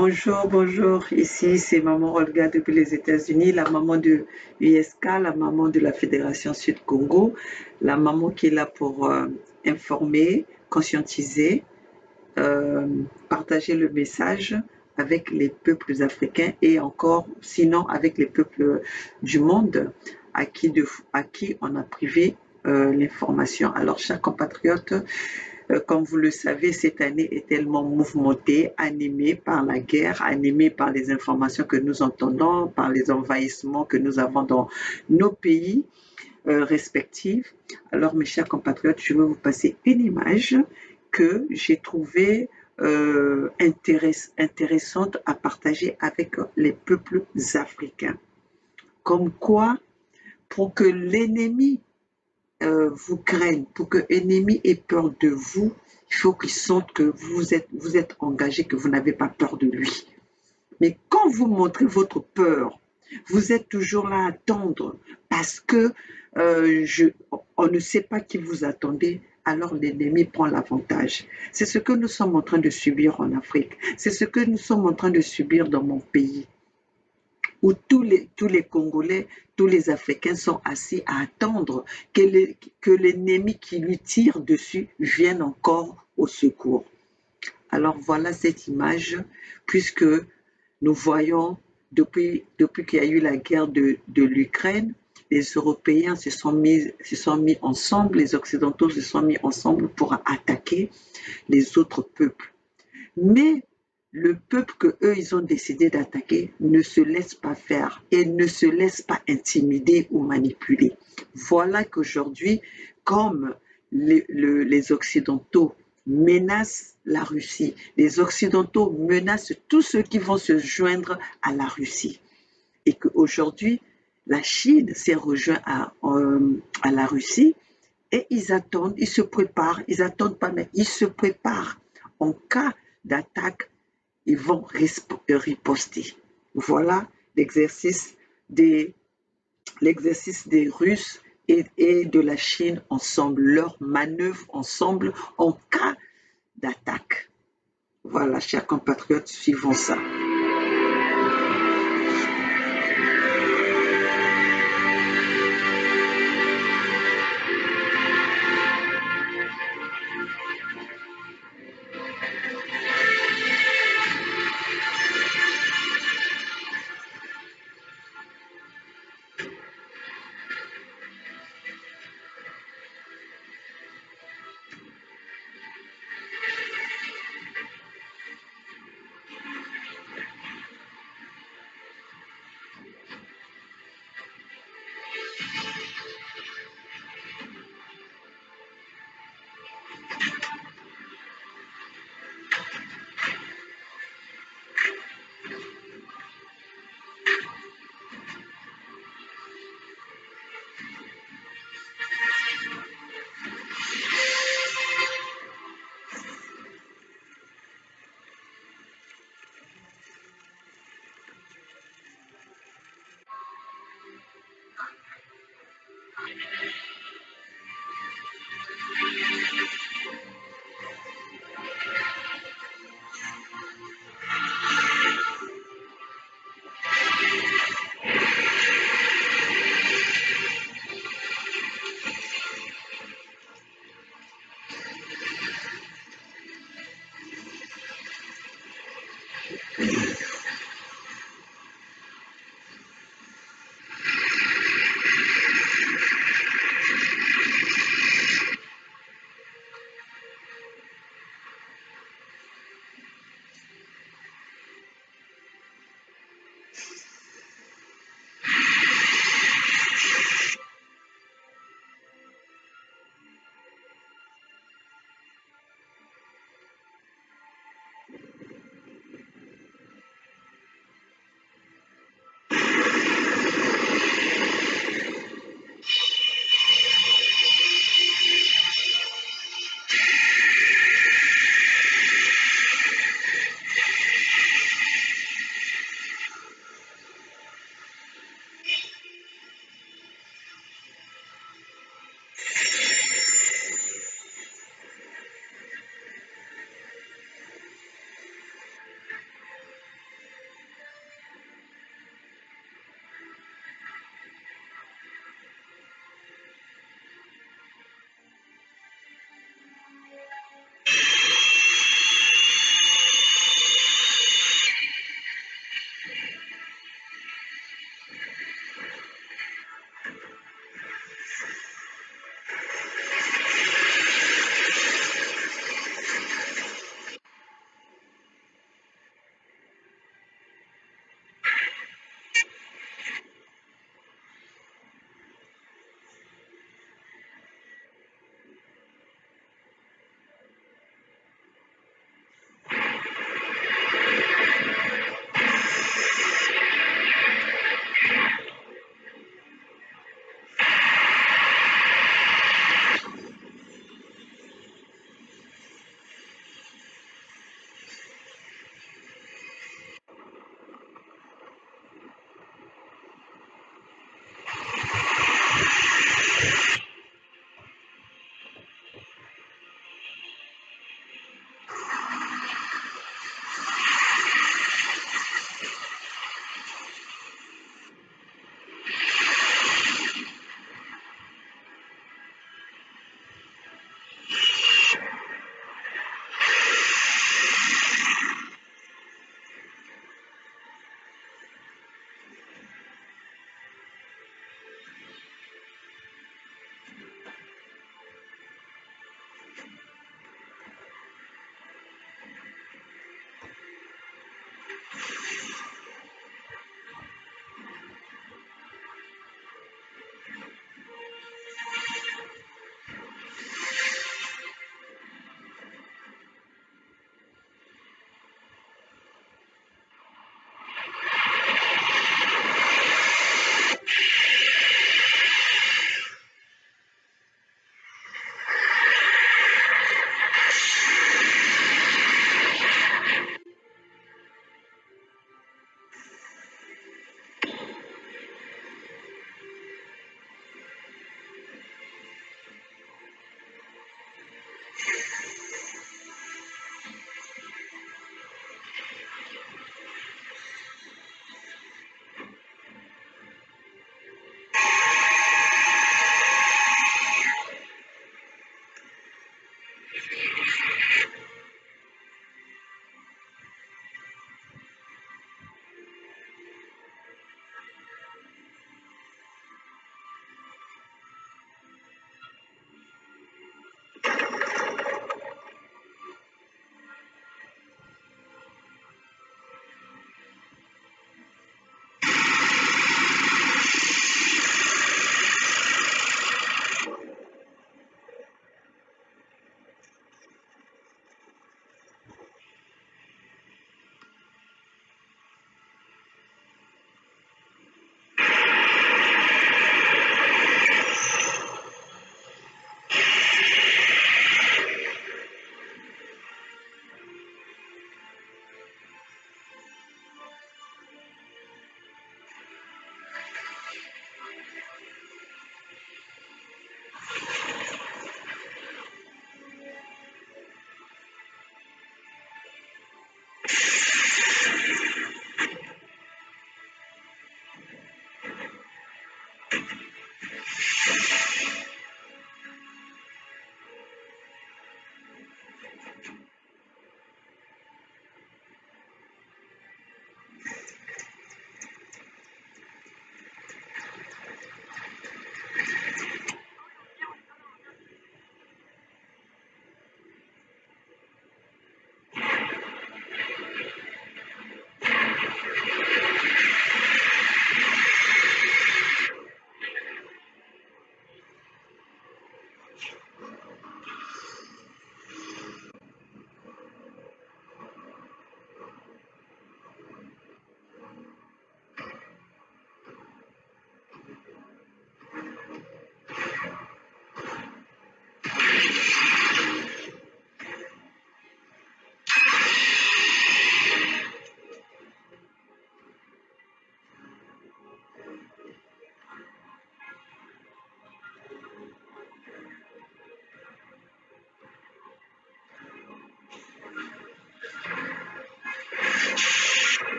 Bonjour, bonjour. Ici, c'est maman Olga depuis les États-Unis, la maman de USK, la maman de la Fédération Sud-Congo, la maman qui est là pour informer, conscientiser, euh, partager le message avec les peuples africains et encore, sinon avec les peuples du monde à qui on a privé l'information. Alors, chers compatriotes, comme vous le savez, cette année est tellement mouvementée, animée par la guerre, animée par les informations que nous entendons, par les envahissements que nous avons dans nos pays respectifs. Alors, mes chers compatriotes, je vais vous passer une image que j'ai trouvée intéressante à partager avec les peuples africains. Comme quoi, pour que l'ennemi vous craignent, pour que l'ennemi ait peur de vous, il faut qu'il sente que vous êtes engagé, que vous n'avez pas peur de lui. Mais quand vous montrez votre peur, vous êtes toujours là à attendre parce que on ne sait pas qui vous attendez, alors l'ennemi prend l'avantage. C'est ce que nous sommes en train de subir en Afrique. C'est ce que nous sommes en train de subir dans mon pays où tous les Congolais, tous les Africains sont assis à attendre que l'ennemi qui lui tire dessus vienne encore au secours. Alors voilà cette image, puisque nous voyons depuis qu'il y a eu la guerre de l'Ukraine, les Européens se sont mis ensemble, les Occidentaux se sont mis ensemble pour attaquer les autres peuples. Mais le peuple que eux ils ont décidé d'attaquer ne se laisse pas faire et ne se laisse pas intimider ou manipuler. Voilà qu'aujourd'hui, comme les Occidentaux menacent la Russie, les Occidentaux menacent tous ceux qui vont se joindre à la Russie. Et qu'aujourd'hui, la Chine s'est rejointe à la Russie et ils attendent, ils se préparent, ils attendent pas, mais ils se préparent. En cas d'attaque, ils vont riposter. Voilà l'exercice des, des Russes et de la Chine ensemble, leur manœuvre ensemble en cas d'attaque. Voilà, chers compatriotes, suivons ça.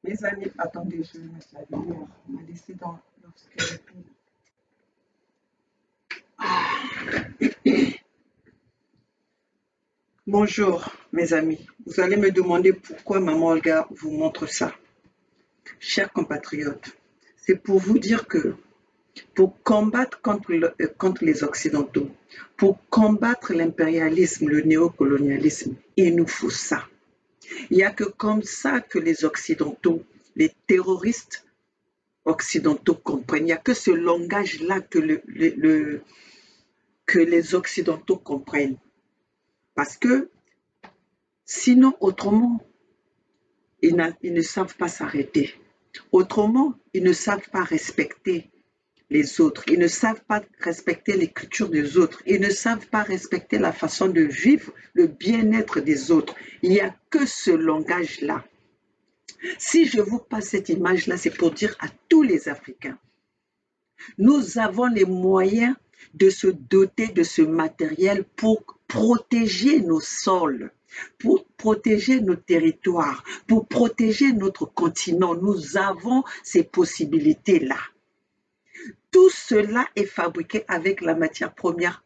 Mes amis, attendez, je vais mettre la lumière. On m'a laissé dans lorsqu'elle Bonjour, mes amis. Vous allez me demander pourquoi Maman Olga vous montre ça. Chers compatriotes, c'est pour vous dire que pour combattre contre les Occidentaux, pour combattre l'impérialisme, le néocolonialisme, il nous faut ça. Il n'y a que comme ça que les Occidentaux, les terroristes occidentaux comprennent. Il n'y a que ce langage-là que les Occidentaux comprennent. Parce que sinon, autrement, ils ne savent pas s'arrêter. Autrement, ils ne savent pas respecter les autres. Ils ne savent pas respecter les cultures des autres. Ils ne savent pas respecter la façon de vivre, le bien-être des autres. Il n'y a que ce langage-là. Si je vous passe cette image-là, c'est pour dire à tous les Africains, nous avons les moyens de se doter de ce matériel pour protéger nos sols, pour protéger nos territoires, pour protéger notre continent. Nous avons ces possibilités-là. Tout cela est fabriqué avec la matière première,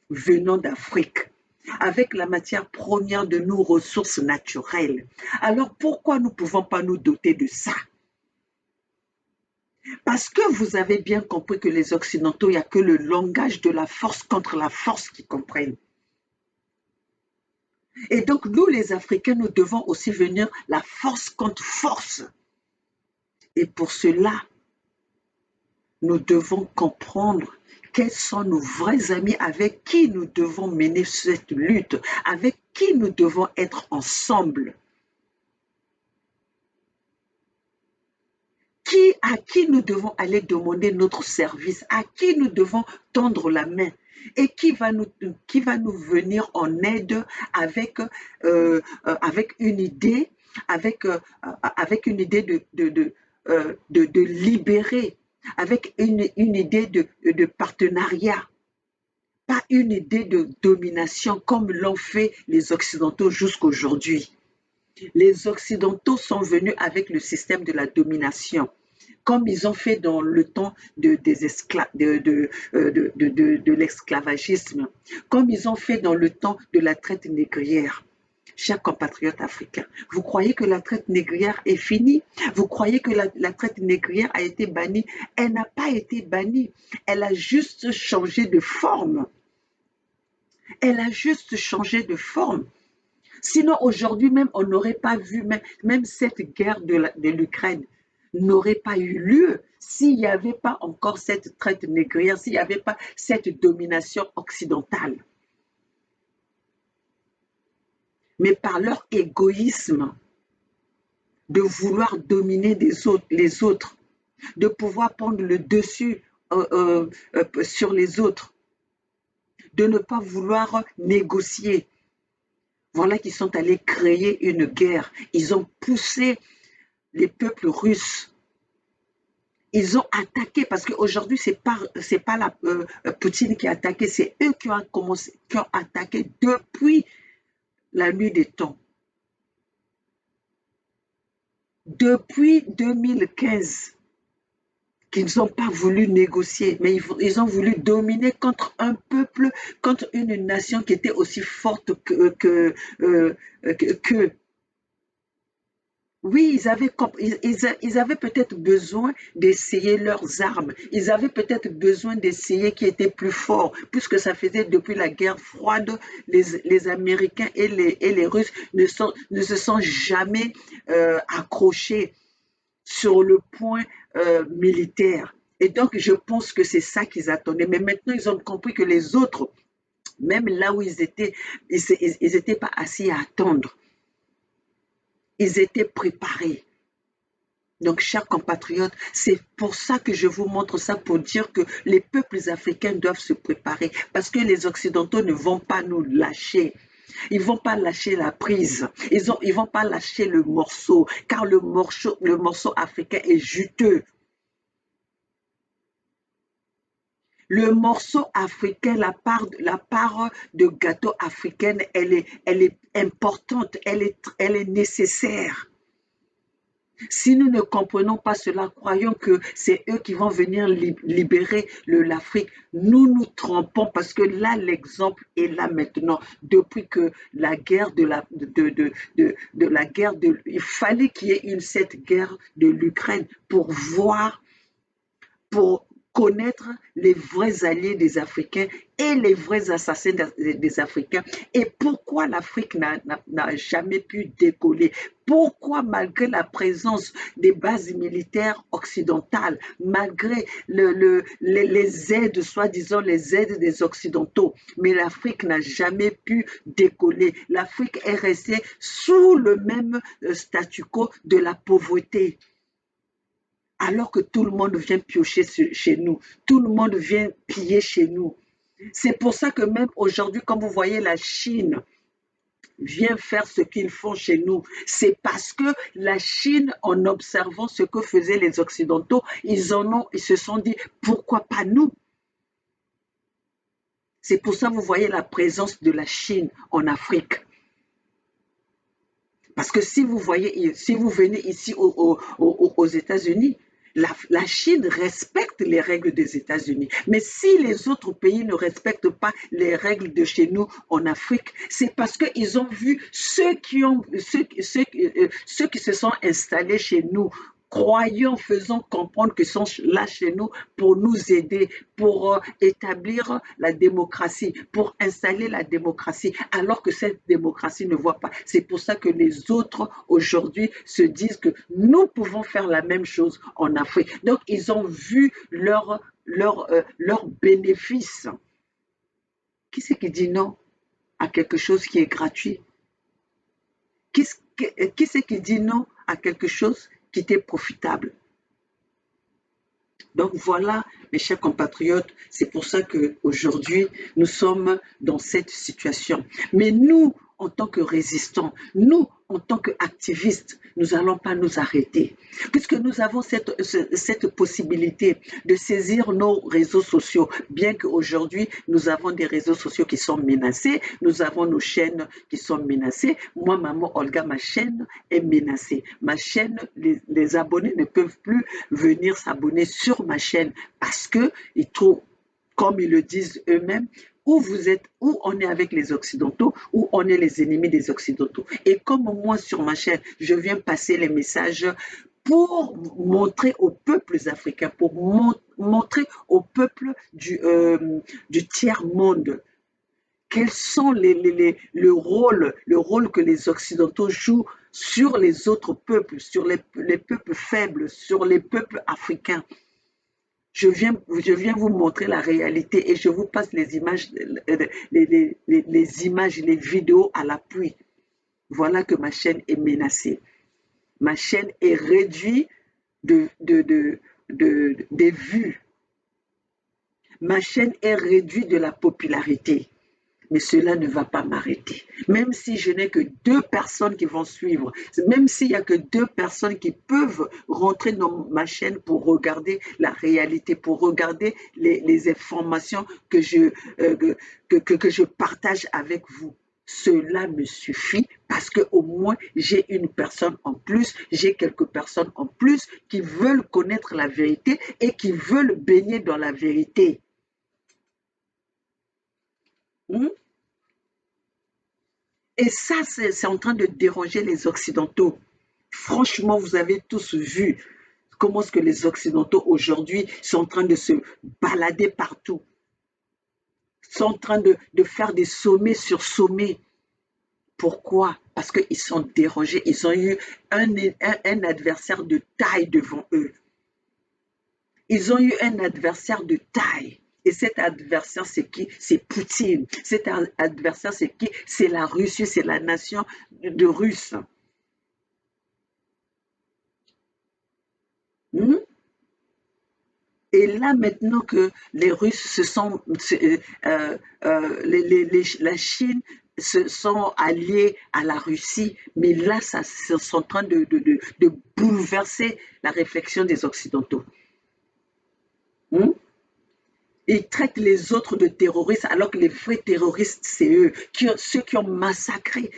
venant d'Afrique, avec la matière première de nos ressources naturelles. Alors pourquoi nous ne pouvons pas nous doter de ça? Parce que vous avez bien compris que les Occidentaux, il n'y a que le langage de la force contre la force qu'ils comprennent. Et donc, nous, les Africains, nous devons aussi venir la force contre force. Et pour cela, nous devons comprendre quels sont nos vrais amis avec qui nous devons mener cette lutte, avec qui nous devons être ensemble. À qui nous devons aller demander notre service, à qui nous devons tendre la main et qui va nous venir en aide avec une idée, avec une idée de libérer, avec une idée de partenariat, pas une idée de domination comme l'ont fait les Occidentaux jusqu'aujourd'hui. Les Occidentaux sont venus avec le système de la domination, comme ils ont fait dans le temps de l'esclavagisme, comme ils ont fait dans le temps de la traite négrière. Chers compatriotes africains, vous croyez que la traite négrière est finie? Vous croyez que la traite négrière a été bannie? Elle n'a pas été bannie, elle a juste changé de forme. Elle a juste changé de forme. Sinon, aujourd'hui même, on n'aurait pas vu, même cette guerre de l'Ukraine n'aurait pas eu lieu s'il n'y avait pas encore cette traite négrière, s'il n'y avait pas cette domination occidentale. Mais par leur égoïsme de vouloir dominer les autres, de pouvoir prendre le dessus sur les autres, de ne pas vouloir négocier. Voilà qu'ils sont allés créer une guerre. Ils ont poussé les peuples russes. Ils ont attaqué parce qu'aujourd'hui, c'est pas la Poutine qui a attaqué, c'est eux qui ont attaqué depuis la nuit des temps. Depuis 2015, qu'ils n'ont pas voulu négocier, mais ils ont voulu dominer contre un peuple, contre une nation qui était aussi forte qu'eux. Oui, ils avaient peut-être besoin d'essayer leurs armes. Ils avaient peut-être besoin d'essayer qui était plus fort, puisque ça faisait depuis la guerre froide, les Américains et les Russes ne se sont jamais accrochés sur le point militaire. Et donc, je pense que c'est ça qu'ils attendaient. Mais maintenant, ils ont compris que les autres, même là où ils n'étaient pas assis à attendre. Ils étaient préparés. Donc, chers compatriotes, c'est pour ça que je vous montre ça, pour dire que les peuples africains doivent se préparer, parce que les Occidentaux ne vont pas nous lâcher. Ils ne vont pas lâcher la prise. Ils ne vont pas lâcher le morceau, car le morceau africain est juteux. Le morceau africain, la part de gâteau africaine, elle est importante, elle est nécessaire. Si nous ne comprenons pas cela, croyons que c'est eux qui vont venir libérer l'Afrique. Nous nous trompons parce que là, l'exemple est là maintenant. Depuis que la guerre il fallait qu'il y ait cette guerre de l'Ukraine pour voir, pour connaître les vrais alliés des Africains et les vrais assassins des Africains. Et pourquoi l'Afrique n'a jamais pu décoller? Pourquoi, malgré la présence des bases militaires occidentales, malgré les aides, soi-disant les aides des Occidentaux, mais l'Afrique n'a jamais pu décoller. L'Afrique est restée sous le même statu quo de la pauvreté. Alors que tout le monde vient piocher chez nous, tout le monde vient piller chez nous. C'est pour ça que même aujourd'hui, quand vous voyez la Chine vient faire ce qu'ils font chez nous, c'est parce que la Chine, en observant ce que faisaient les Occidentaux, ils se sont dit, pourquoi pas nous? C'est pour ça que vous voyez la présence de la Chine en Afrique. Parce que si vous venez ici aux États-Unis, la Chine respecte les règles des États-Unis. Mais si les autres pays ne respectent pas les règles de chez nous en Afrique, c'est parce qu'ils ont vu ceux qui se sont installés chez nous, croyant, faisant comprendre qu'ils sont là chez nous pour nous aider, pour établir la démocratie, pour installer la démocratie, alors que cette démocratie ne voit pas. C'est pour ça que les autres aujourd'hui se disent que nous pouvons faire la même chose en Afrique. Donc, ils ont vu leur bénéfice. Qui c'est qui dit non à quelque chose qui est gratuit? Qui c'est qui dit non à quelque chose qui était profitable? Donc voilà, mes chers compatriotes, c'est pour ça qu'aujourd'hui, nous sommes dans cette situation. Mais nous, en tant que résistants, nous, en tant qu'activistes, nous n'allons pas nous arrêter. Puisque nous avons cette possibilité de saisir nos réseaux sociaux, bien qu'aujourd'hui, nous avons des réseaux sociaux qui sont menacés, nous avons nos chaînes qui sont menacées. Moi, maman Olga, ma chaîne est menacée. Ma chaîne, les abonnés ne peuvent plus venir s'abonner sur ma chaîne parce qu'ils trouvent, comme ils le disent eux-mêmes, où vous êtes, où on est avec les Occidentaux, où on est les ennemis des Occidentaux. Et comme moi, sur ma chaîne, je viens passer les messages pour montrer aux peuples africains, pour montrer aux peuples du tiers-monde quels sont le rôle que les Occidentaux jouent sur les autres peuples, sur les peuples faibles, sur les peuples africains. Je viens vous montrer la réalité et je vous passe les images, les images, les vidéos à l'appui. Voilà que ma chaîne est menacée. Ma chaîne est réduite des vues. Ma chaîne est réduite de la popularité. Mais cela ne va pas m'arrêter. Même si je n'ai que 2 personnes qui vont suivre, même s'il n'y a que 2 personnes qui peuvent rentrer dans ma chaîne pour regarder la réalité, pour regarder les informations que je partage avec vous. Cela me suffit parce qu'au moins j'ai une personne en plus, j'ai quelques personnes en plus qui veulent connaître la vérité et qui veulent baigner dans la vérité. Et ça, c'est en train de déranger les Occidentaux. Franchement, vous avez tous vu comment est-ce que les Occidentaux aujourd'hui sont en train de se balader partout, sont en train de faire des sommets sur sommets. Pourquoi? Parce qu'ils sont dérangés, ils ont eu un adversaire de taille devant eux. Ils ont eu un adversaire de taille. Et cet adversaire, c'est qui? C'est Poutine. Cet adversaire, c'est qui? C'est la Russie, c'est la nation de Russes. Et là, maintenant que les Russes se sont, la Chine se sont alliés à la Russie, mais là, ça, c'est en train de bouleverser la réflexion des Occidentaux. Hmm? Ils traitent les autres de terroristes alors que les vrais terroristes, c'est eux, ceux qui ont massacré,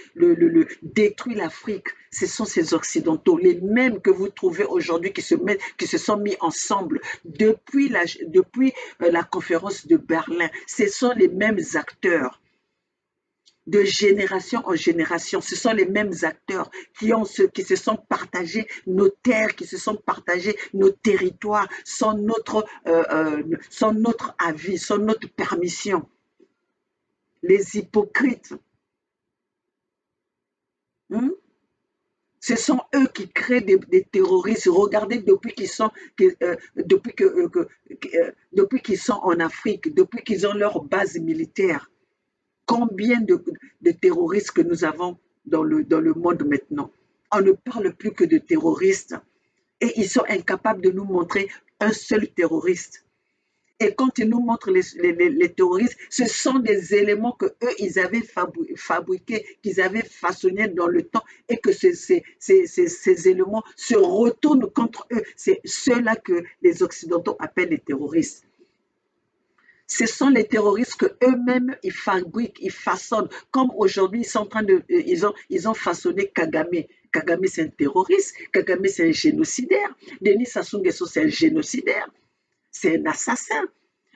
détruit l'Afrique. Ce sont ces Occidentaux, les mêmes que vous trouvez aujourd'hui qui se sont mis ensemble depuis la conférence de Berlin. Ce sont les mêmes acteurs de génération en génération. Ce sont les mêmes acteurs qui se sont partagés nos terres, qui se sont partagés nos territoires sans notre avis, sans notre permission. Les hypocrites, hein? Ce sont eux qui créent des terroristes. Regardez depuis qu'ils sont en Afrique, depuis qu'ils ont leur base militaire. Combien de terroristes que nous avons dans le monde maintenant? On ne parle plus que de terroristes et ils sont incapables de nous montrer un seul terroriste. Et quand ils nous montrent les terroristes, ce sont des éléments que eux ils avaient fabriqués, qu'ils avaient façonnés dans le temps et que ces éléments se retournent contre eux. C'est ceux-là que les Occidentaux appellent les terroristes. Ce sont les terroristes que eux-mêmes ils fabriquent, ils façonnent. Comme aujourd'hui, ils ont façonné Kagame. Kagame, c'est un terroriste. Kagame, c'est un génocidaire. Denis Sassou Nguesso, c'est un génocidaire. C'est un assassin.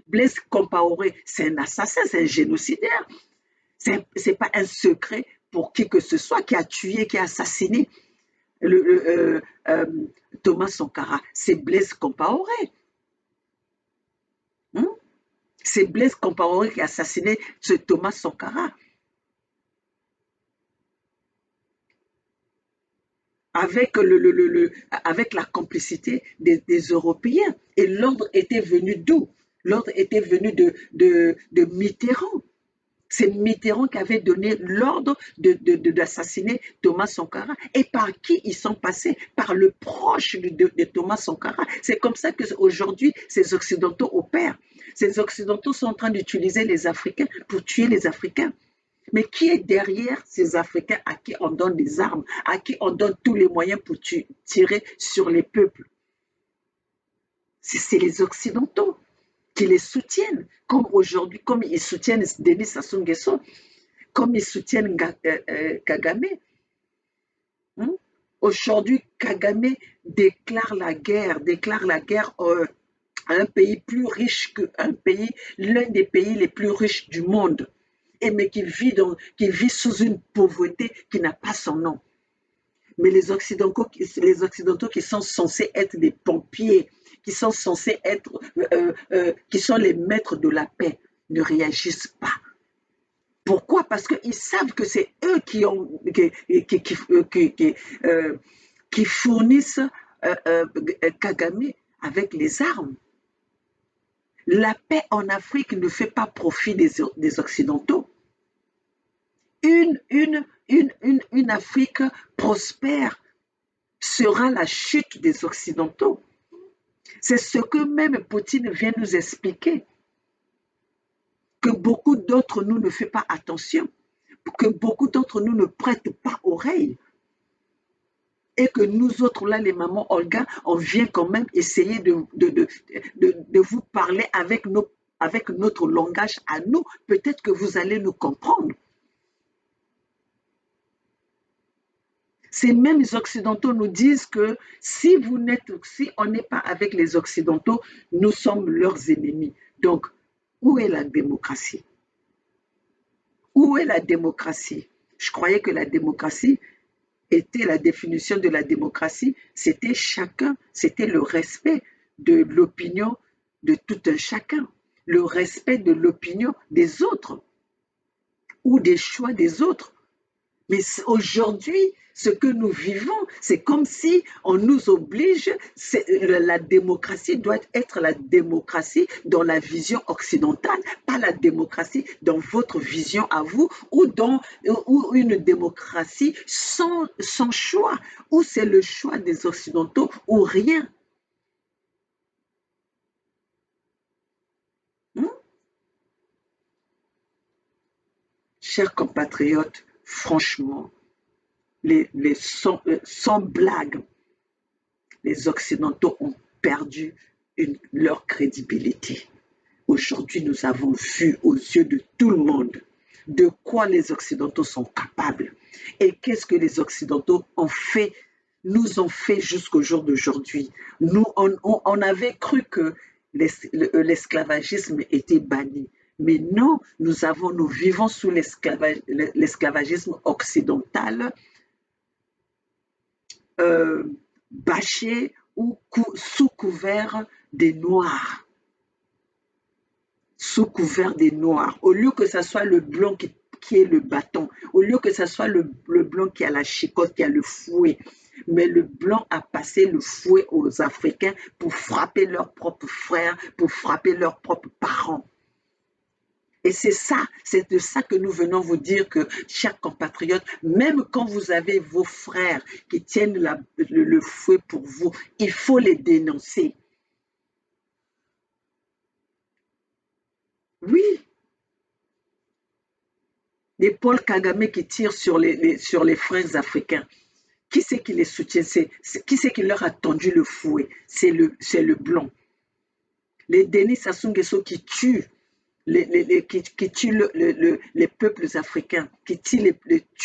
Blaise Compaoré, c'est un assassin, c'est un génocidaire. C'est pas un secret pour qui que ce soit qui a tué, qui a assassiné le, euh, Thomas Sankara. C'est Blaise Compaoré. Hein? C'est Blaise Compaoré qui a assassiné ce Thomas Sankara. Avec la complicité des Européens. Et l'ordre était venu d'où? L'ordre était venu de Mitterrand. C'est Mitterrand qui avait donné l'ordre d'assassiner Thomas Sankara. Et par qui ils sont passés? Par le proche de Thomas Sankara. C'est comme ça qu'aujourd'hui, ces Occidentaux opèrent. Ces Occidentaux sont en train d'utiliser les Africains pour tuer les Africains. Mais qui est derrière ces Africains à qui on donne des armes, à qui on donne tous les moyens pour tirer sur les peuples? C'est les Occidentaux qui les soutiennent, comme aujourd'hui, comme ils soutiennent Denis Sassou Nguesso, comme ils soutiennent Kagame. Hein? Aujourd'hui, Kagame déclare la guerre à un pays plus riche l'un des pays les plus riches du monde, et mais qu'il vit sous une pauvreté qui n'a pas son nom. Mais les Occidentaux qui sont censés être des pompiers, qui sont censés être, qui sont les maîtres de la paix, ne réagissent pas. Pourquoi? Parce qu'ils savent que c'est eux qui fournissent Kagame avec les armes. La paix en Afrique ne fait pas profit des Occidentaux. Une Afrique prospère sera la chute des Occidentaux. C'est ce que même Poutine vient nous expliquer, que beaucoup d'entre nous ne font pas attention, que beaucoup d'entre nous ne prêtent pas oreille. Et que nous autres, là, les mamans Olga, on vient quand même essayer de vous parler avec notre langage à nous. Peut-être que vous allez nous comprendre. Ces mêmes Occidentaux nous disent que si on n'est pas avec les Occidentaux, nous sommes leurs ennemis. Donc, où est la démocratie? Où est la démocratie? Je croyais que la démocratie était la définition de la démocratie, c'était chacun, c'était le respect de l'opinion de tout un chacun, le respect de l'opinion des autres ou des choix des autres. Mais aujourd'hui, ce que nous vivons, c'est comme si on nous oblige, la démocratie doit être la démocratie dans la vision occidentale, pas la démocratie dans votre vision à vous, ou une démocratie sans choix, où c'est le choix des Occidentaux ou rien. Hein? Chers compatriotes, franchement, sans blague, les Occidentaux ont perdu leur crédibilité. Aujourd'hui, nous avons vu aux yeux de tout le monde de quoi les Occidentaux sont capables et qu'est-ce que les Occidentaux nous ont fait jusqu'au jour d'aujourd'hui. Nous, on avait cru que l'esclavagisme était banni. Mais non, nous vivons sous l'esclavagisme occidental, bâché ou sous couvert des Noirs. Sous couvert des Noirs. Au lieu que ce soit le blanc qui est le bâton, au lieu que ce soit le blanc qui a la chicotte, qui a le fouet, mais le blanc a passé le fouet aux Africains pour frapper leurs propres frères, pour frapper leurs propres parents. Et c'est de ça que nous venons vous dire que, chers compatriotes, même quand vous avez vos frères qui tiennent le fouet pour vous, il faut les dénoncer. Oui, les Paul Kagame qui tirent sur les frères africains. Qui c'est qui les soutient? Qui c'est qui leur a tendu le fouet? C'est le blanc. Les Denis Sassou Nguesso qui tuent qui tue les peuples africains, qui tue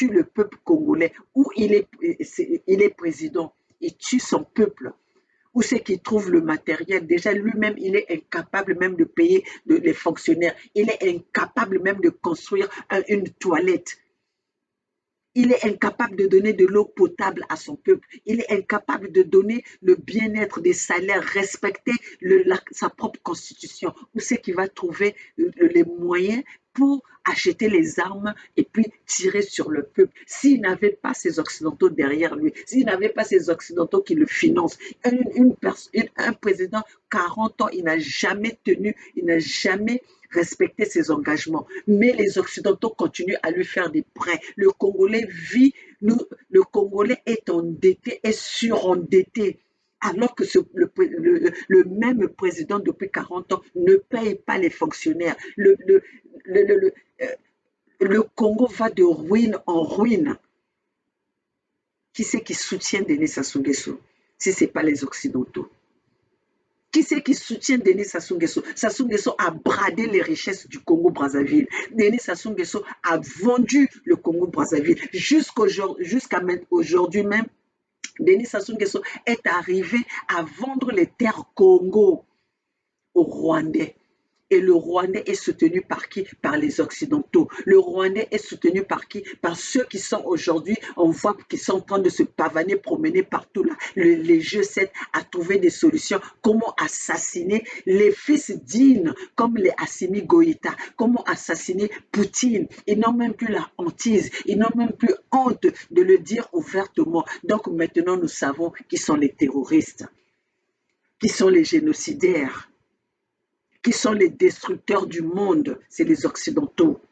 le peuple congolais, où il est président, il tue son peuple. Où c'est qu'il trouve le matériel? Déjà, lui-même, il est incapable même de payer les fonctionnaires. Il est incapable même de construire une toilette. Il est incapable de donner de l'eau potable à son peuple. Il est incapable de donner le bien-être, des salaires, respecter sa propre constitution. Où c'est qu'il va trouver les moyens pour acheter les armes et puis tirer sur le peuple? S'il n'avait pas ces Occidentaux derrière lui, s'il n'avait pas ces Occidentaux qui le financent, un président, 40 ans, il n'a jamais tenu, il n'a jamais respecter ses engagements. Mais les Occidentaux continuent à lui faire des prêts. Le Congolais le Congolais est endetté, est surendetté. Alors que le même président depuis 40 ans ne paye pas les fonctionnaires. Le Congo va de ruine en ruine. Qui c'est qui soutient Denis Sassou Nguesso si ce n'est pas les Occidentaux? Qui c'est qui soutient Denis Sassou Nguesso? Sassou Nguesso a bradé les richesses du Congo-Brazzaville. Denis Sassou Nguesso a vendu le Congo-Brazzaville. Jusqu'à aujourd'hui même, Denis Sassou Nguesso est arrivé à vendre les terres Congo aux Rwandais. Et le Rwandais est soutenu par qui? Par les Occidentaux. Le Rwandais est soutenu par qui? Par ceux qui sont aujourd'hui, on voit qu'ils sont en train de se pavaner, promener partout là. Les G7 à trouver des solutions. Comment assassiner les fils dignes comme les Assimi Goïta? Comment assassiner Poutine? Ils n'ont même plus la hantise. Ils n'ont même plus honte de le dire ouvertement. Donc maintenant, nous savons qui sont les terroristes, qui sont les génocidaires, qui sont les destructeurs du monde, c'est les Occidentaux.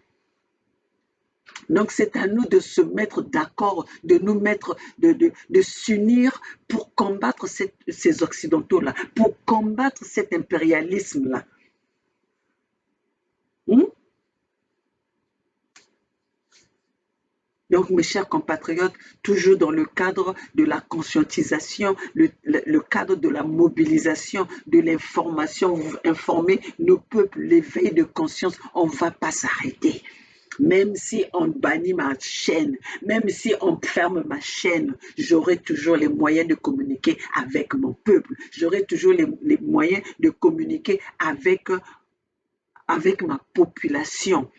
Donc c'est à nous de se mettre d'accord, de nous mettre, de s'unir pour combattre ces Occidentaux-là, pour combattre cet impérialisme-là. Donc, mes chers compatriotes, toujours dans le cadre de la conscientisation, le cadre de la mobilisation, de l'information, informer nos peuples, l'éveil de conscience, on ne va pas s'arrêter. Même si on bannit ma chaîne, même si on ferme ma chaîne, j'aurai toujours les moyens de communiquer avec mon peuple. J'aurai toujours les moyens de communiquer avec ma population.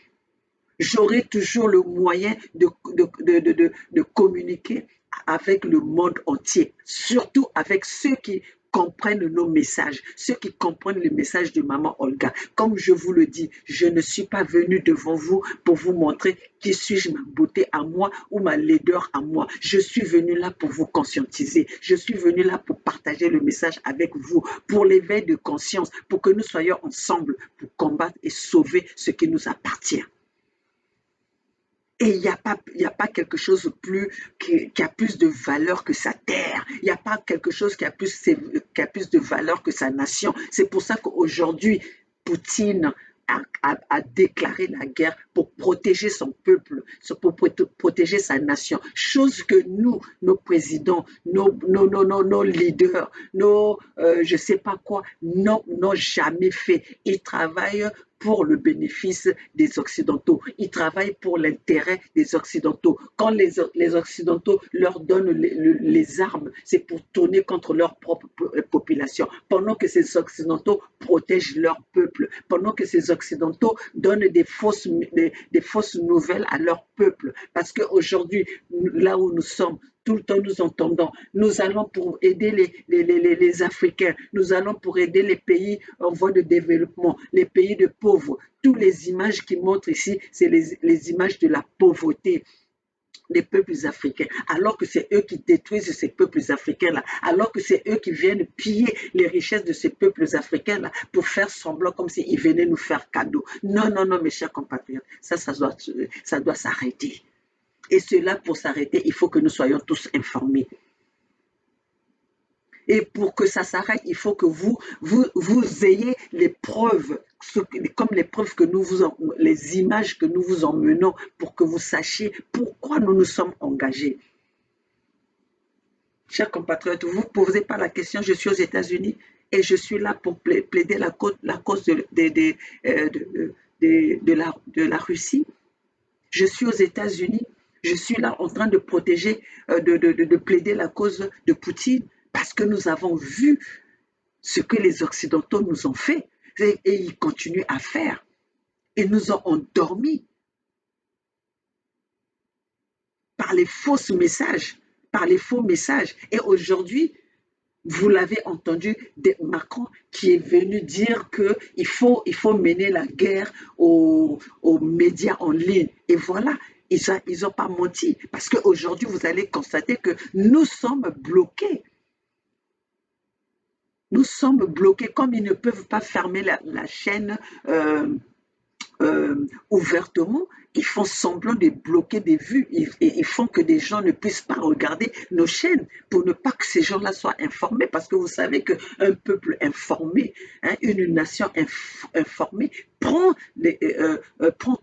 J'aurai toujours le moyen de communiquer avec le monde entier, surtout avec ceux qui comprennent nos messages, ceux qui comprennent le message de Maman Olga. Comme je vous le dis, je ne suis pas venue devant vous pour vous montrer qui suis-je, ma beauté à moi ou ma laideur à moi. Je suis venue là pour vous conscientiser. Je suis venue là pour partager le message avec vous, pour l'éveil de conscience, pour que nous soyons ensemble pour combattre et sauver ce qui nous appartient. Et il n'y a pas quelque chose qui a plus de valeur que sa terre. Il n'y a pas quelque chose qui a plus de valeur que sa nation. C'est pour ça qu'aujourd'hui, Poutine a déclaré la guerre pour protéger son peuple, pour protéger sa nation. Chose que nous, nos présidents, nos leaders, je ne sais pas quoi, n'ont jamais fait. Ils travaillent pour le bénéfice des Occidentaux. Ils travaillent pour l'intérêt des Occidentaux. Quand les Occidentaux leur donnent les armes, c'est pour tourner contre leur propre population. Pendant que ces Occidentaux protègent leur peuple, pendant que ces Occidentaux donnent des fausses nouvelles à leur peuple. Parce qu'aujourd'hui, là où nous sommes, tout le temps nous entendons, nous allons pour aider les Africains, nous allons pour aider les pays en voie de développement, les pays de pauvres. Toutes les images qui montrent ici, c'est les images de la pauvreté des peuples africains, alors que c'est eux qui détruisent ces peuples africains-là, alors que c'est eux qui viennent piller les richesses de ces peuples africains-là pour faire semblant comme s'ils venaient nous faire cadeau. Non, non, non, mes chers compatriotes, ça doit s'arrêter. Et cela, pour s'arrêter, il faut que nous soyons tous informés. Et pour que ça s'arrête, il faut que vous ayez les preuves, comme les preuves que les images que nous vous emmenons pour que vous sachiez pourquoi nous nous sommes engagés. Chers compatriotes, vous ne posez pas la question, je suis aux États-Unis et je suis là pour plaider la cause de la Russie. Je suis aux États-Unis, je suis là en train de protéger, de plaider la cause de Poutine parce que nous avons vu ce que les Occidentaux nous ont fait et ils continuent à faire. Ils nous ont endormis par les faux messages, par les faux messages. Et aujourd'hui, vous l'avez entendu, Macron qui est venu dire qu'il faut mener la guerre aux médias en ligne. Et voilà, ils n'ont pas menti. Parce qu'aujourd'hui, vous allez constater que nous sommes bloqués. Nous sommes bloqués. Comme ils ne peuvent pas fermer la chaîne ouvertement, ils font semblant de bloquer des vues et ils font que des gens ne puissent pas regarder nos chaînes pour ne pas que ces gens-là soient informés, parce que vous savez qu'un peuple informé, hein, une nation informée prend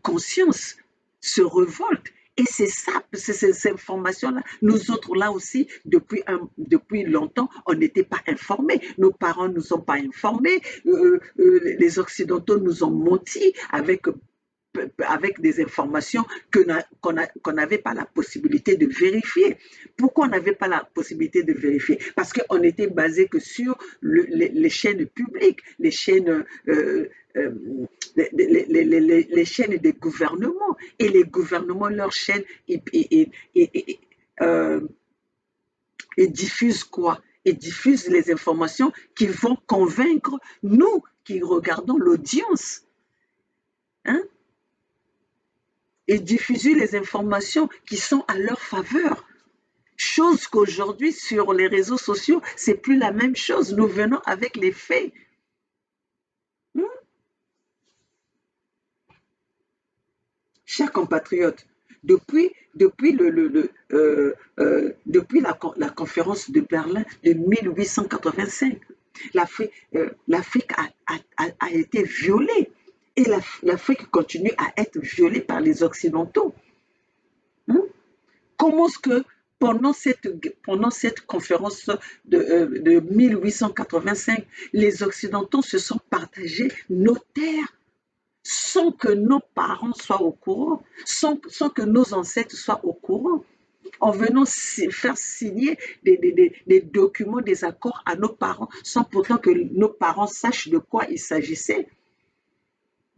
conscience, se révolte. Et c'est ça, c'est ces informations-là. Nous autres, là aussi, depuis longtemps, on n'était pas informés. Nos parents ne nous ont pas informés. Les Occidentaux nous ont menti avec des informations qu'on n'avait pas la possibilité de vérifier. Pourquoi on n'avait pas la possibilité de vérifier? Parce qu'on était basé que sur les chaînes publiques, les chaînes les chaînes des gouvernements. Et les gouvernements, leurs chaînes, ils diffusent quoi? Ils diffusent les informations qui vont convaincre nous qui regardons l'audience. Hein? Et diffuser les informations qui sont à leur faveur. Chose qu'aujourd'hui, sur les réseaux sociaux, c'est plus la même chose. Nous venons avec les faits. Chers compatriotes, depuis la conférence de Berlin de 1885, l'Afrique a été violée. Et l'Afrique continue à être violée par les Occidentaux. Comment est-ce que pendant cette conférence de 1885, les Occidentaux se sont partagés nos terres sans que nos parents soient au courant, sans que nos ancêtres soient au courant, en venant faire signer des documents, des accords à nos parents, sans pourtant que nos parents sachent de quoi il s'agissait.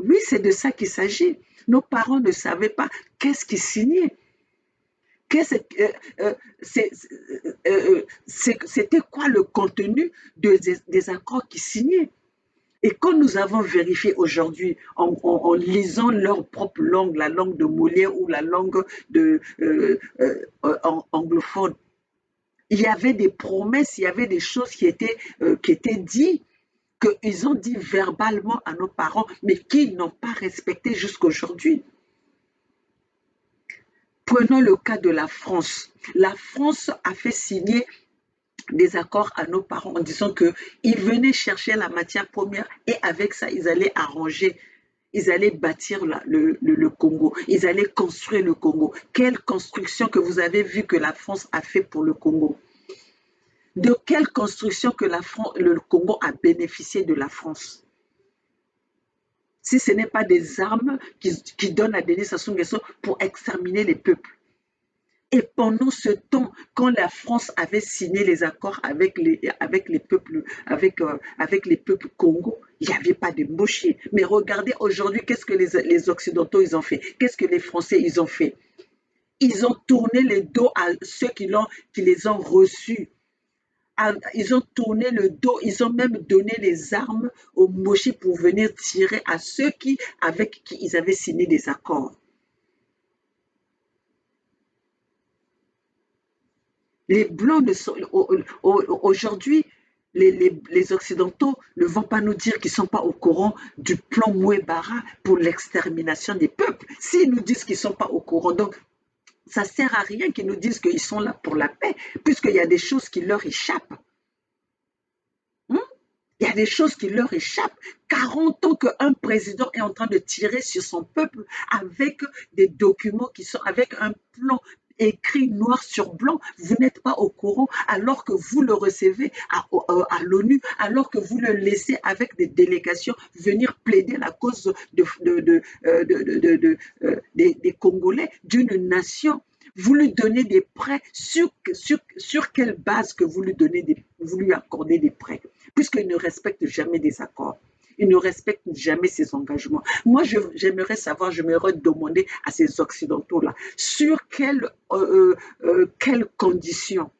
Oui, c'est de ça qu'il s'agit. Nos parents ne savaient pas qu'est-ce qu'ils signaient. C'était quoi le contenu des accords qu'ils signaient. Et quand nous avons vérifié aujourd'hui, en lisant leur propre langue, la langue de Molière ou la langue anglophone, il y avait des promesses, il y avait des choses qui étaient dites, qu'ils ont dit verbalement à nos parents, mais qu'ils n'ont pas respecté jusqu'aujourd'hui. Prenons le cas de la France. La France a fait signer des accords à nos parents en disant qu'ils venaient chercher la matière première et avec ça, ils allaient arranger. Ils allaient bâtir le Congo. Ils allaient construire le Congo. Quelle construction que vous avez vu que la France a fait pour le Congo? De quelle construction que le Congo a bénéficié de la France? Si ce n'est pas des armes qui donnent à Denis Sassou Nguesso pour exterminer les peuples. Et pendant ce temps, quand la France avait signé les accords avec les peuples, avec les peuples Congo, il n'y avait pas de moché. Mais regardez aujourd'hui, qu'est-ce que les Occidentaux ils ont fait? Qu'est-ce que les Français ils ont fait? Ils ont tourné le dos à ceux qui les ont reçus. Ils ont tourné le dos, ils ont même donné les armes aux mochis pour venir tirer à ceux avec qui ils avaient signé des accords. Les Blancs aujourd'hui, les Occidentaux ne vont pas nous dire qu'ils ne sont pas au courant du plan Mouébara pour l'extermination des peuples. S'ils nous disent qu'ils ne sont pas au courant, donc ça ne sert à rien qu'ils nous disent qu'ils sont là pour la paix, puisqu'il y a des choses qui leur échappent. Il y a des choses qui leur échappent. 40 ans qu'un président est en train de tirer sur son peuple avec des documents qui sont avec un plan écrit noir sur blanc. Vous n'êtes pas au courant alors que vous le recevez à l'ONU, alors que vous le laissez avec des délégations venir plaider la cause des Congolais, d'une nation. Vous lui donnez des prêts. Sur quelle base que vous lui accordez des prêts? Puisqu'il ne respecte jamais des accords. Il ne respecte jamais ses engagements. Moi, j'aimerais savoir, j'aimerais demander à ces Occidentaux-là, sur quelles conditions,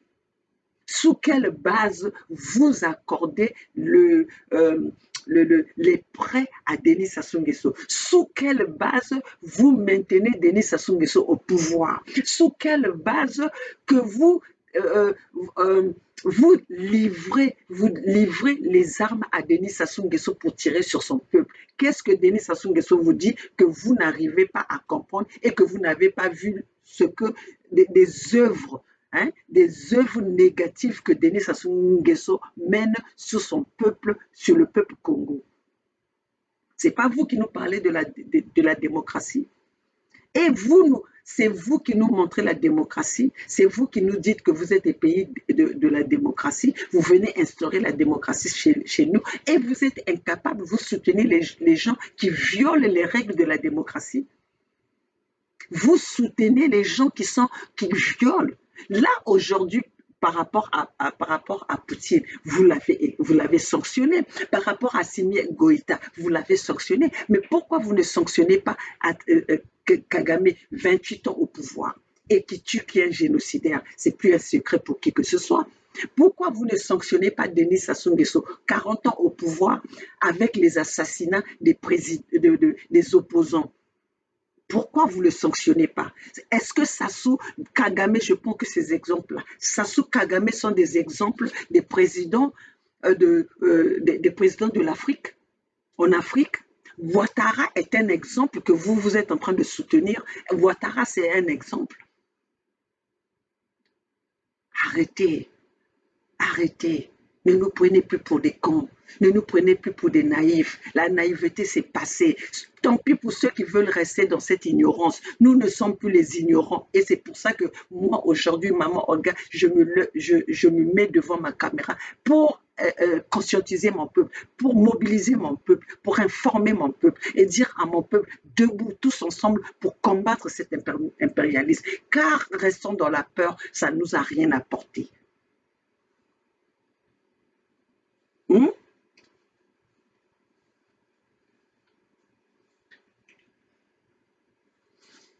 sous quelle base vous accordez les prêts à Denis Sassou Nguesso? Sous quelle base vous maintenez Denis Sassou Nguesso au pouvoir? Sous quelle base que euh, euh, vous livrez les armes à Denis Sassou Nguesso pour tirer sur son peuple? Qu'est-ce que Denis Sassou Nguesso vous dit que vous n'arrivez pas à comprendre et que vous n'avez pas vu ce que des œuvres, des œuvres négatives que Denis Sassou Nguesso mène sur son peuple, sur le peuple Congo? C'est pas vous qui nous parlez de la démocratie. Et c'est vous qui nous montrez la démocratie, c'est vous qui nous dites que vous êtes des pays de la démocratie, vous venez instaurer la démocratie chez nous et vous êtes incapables, vous soutenez les gens qui violent les règles de la démocratie. Vous soutenez les gens qui violent. Là, aujourd'hui, par rapport à Poutine, vous l'avez sanctionné. Par rapport à Simi Goïta, vous l'avez sanctionné. Mais pourquoi vous ne sanctionnez pas Kagame, 28 ans au pouvoir, et qui est un génocidaire? C'est plus un secret pour qui que ce soit. Pourquoi vous ne sanctionnez pas Denis Sassou Nguesso, 40 ans au pouvoir, avec les assassinats des opposants? Pourquoi vous ne le sanctionnez pas? Est-ce que Sassou, Kagame, je pense que ces exemples-là, Sassou, Kagame sont des exemples des présidents des présidents de l'Afrique? En Afrique, Ouattara est un exemple que vous êtes en train de soutenir. Ouattara, c'est un exemple. Arrêtez, arrêtez. Ne nous prenez plus pour des cons. Ne nous prenez plus pour des naïfs. La naïveté, c'est passé. Tant pis pour ceux qui veulent rester dans cette ignorance. Nous ne sommes plus les ignorants. Et c'est pour ça que moi, aujourd'hui, Maman Olga, je me mets devant ma caméra pour conscientiser mon peuple, pour mobiliser mon peuple, pour informer mon peuple et dire à mon peuple, debout tous ensemble pour combattre cet impérialisme. Car restons dans la peur, ça ne nous a rien apporté. Hmm?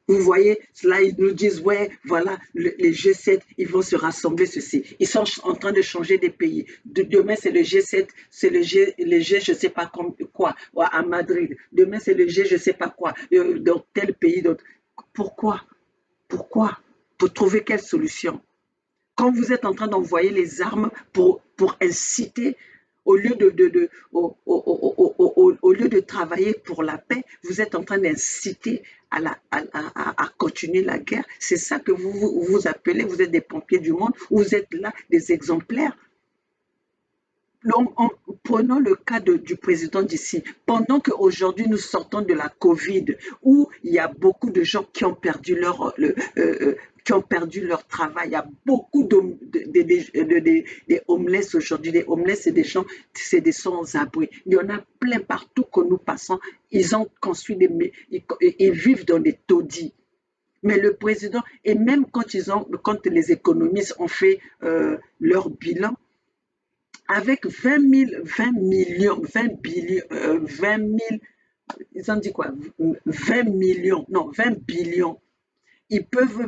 Vous voyez, là, ils nous disent, ouais, voilà, les G7, ils vont se rassembler, ceci. Ils sont en train de changer des pays. Demain, c'est le G7, c'est le G, je ne sais pas quoi, à Madrid. Demain, c'est le G, je ne sais pas quoi, dans tel pays, d'autre. Pourquoi? Pourquoi? Pour trouver quelle solution? Quand vous êtes en train d'envoyer les armes pour inciter, au lieu au lieu de travailler pour la paix, vous êtes en train d'inciter à continuer la guerre. C'est ça que vous appelez, vous êtes des pompiers du monde, vous êtes là des exemplaires. Prenons le cas du président d'ici. Pendant qu'aujourd'hui nous sortons de la Covid, où il y a beaucoup de gens qui ont perdu qui ont perdu leur travail. Il y a beaucoup de homeless aujourd'hui. Les homeless, c'est des sans-abri. Il y en a plein partout que nous passons. Ils ont construit ils vivent dans des taudis. Mais le président, et même quand les économistes ont fait leur bilan, avec 20 millions, 20 billions, 20 000, ils ont dit quoi? 20 millions, non, 20 billions. Ils peuvent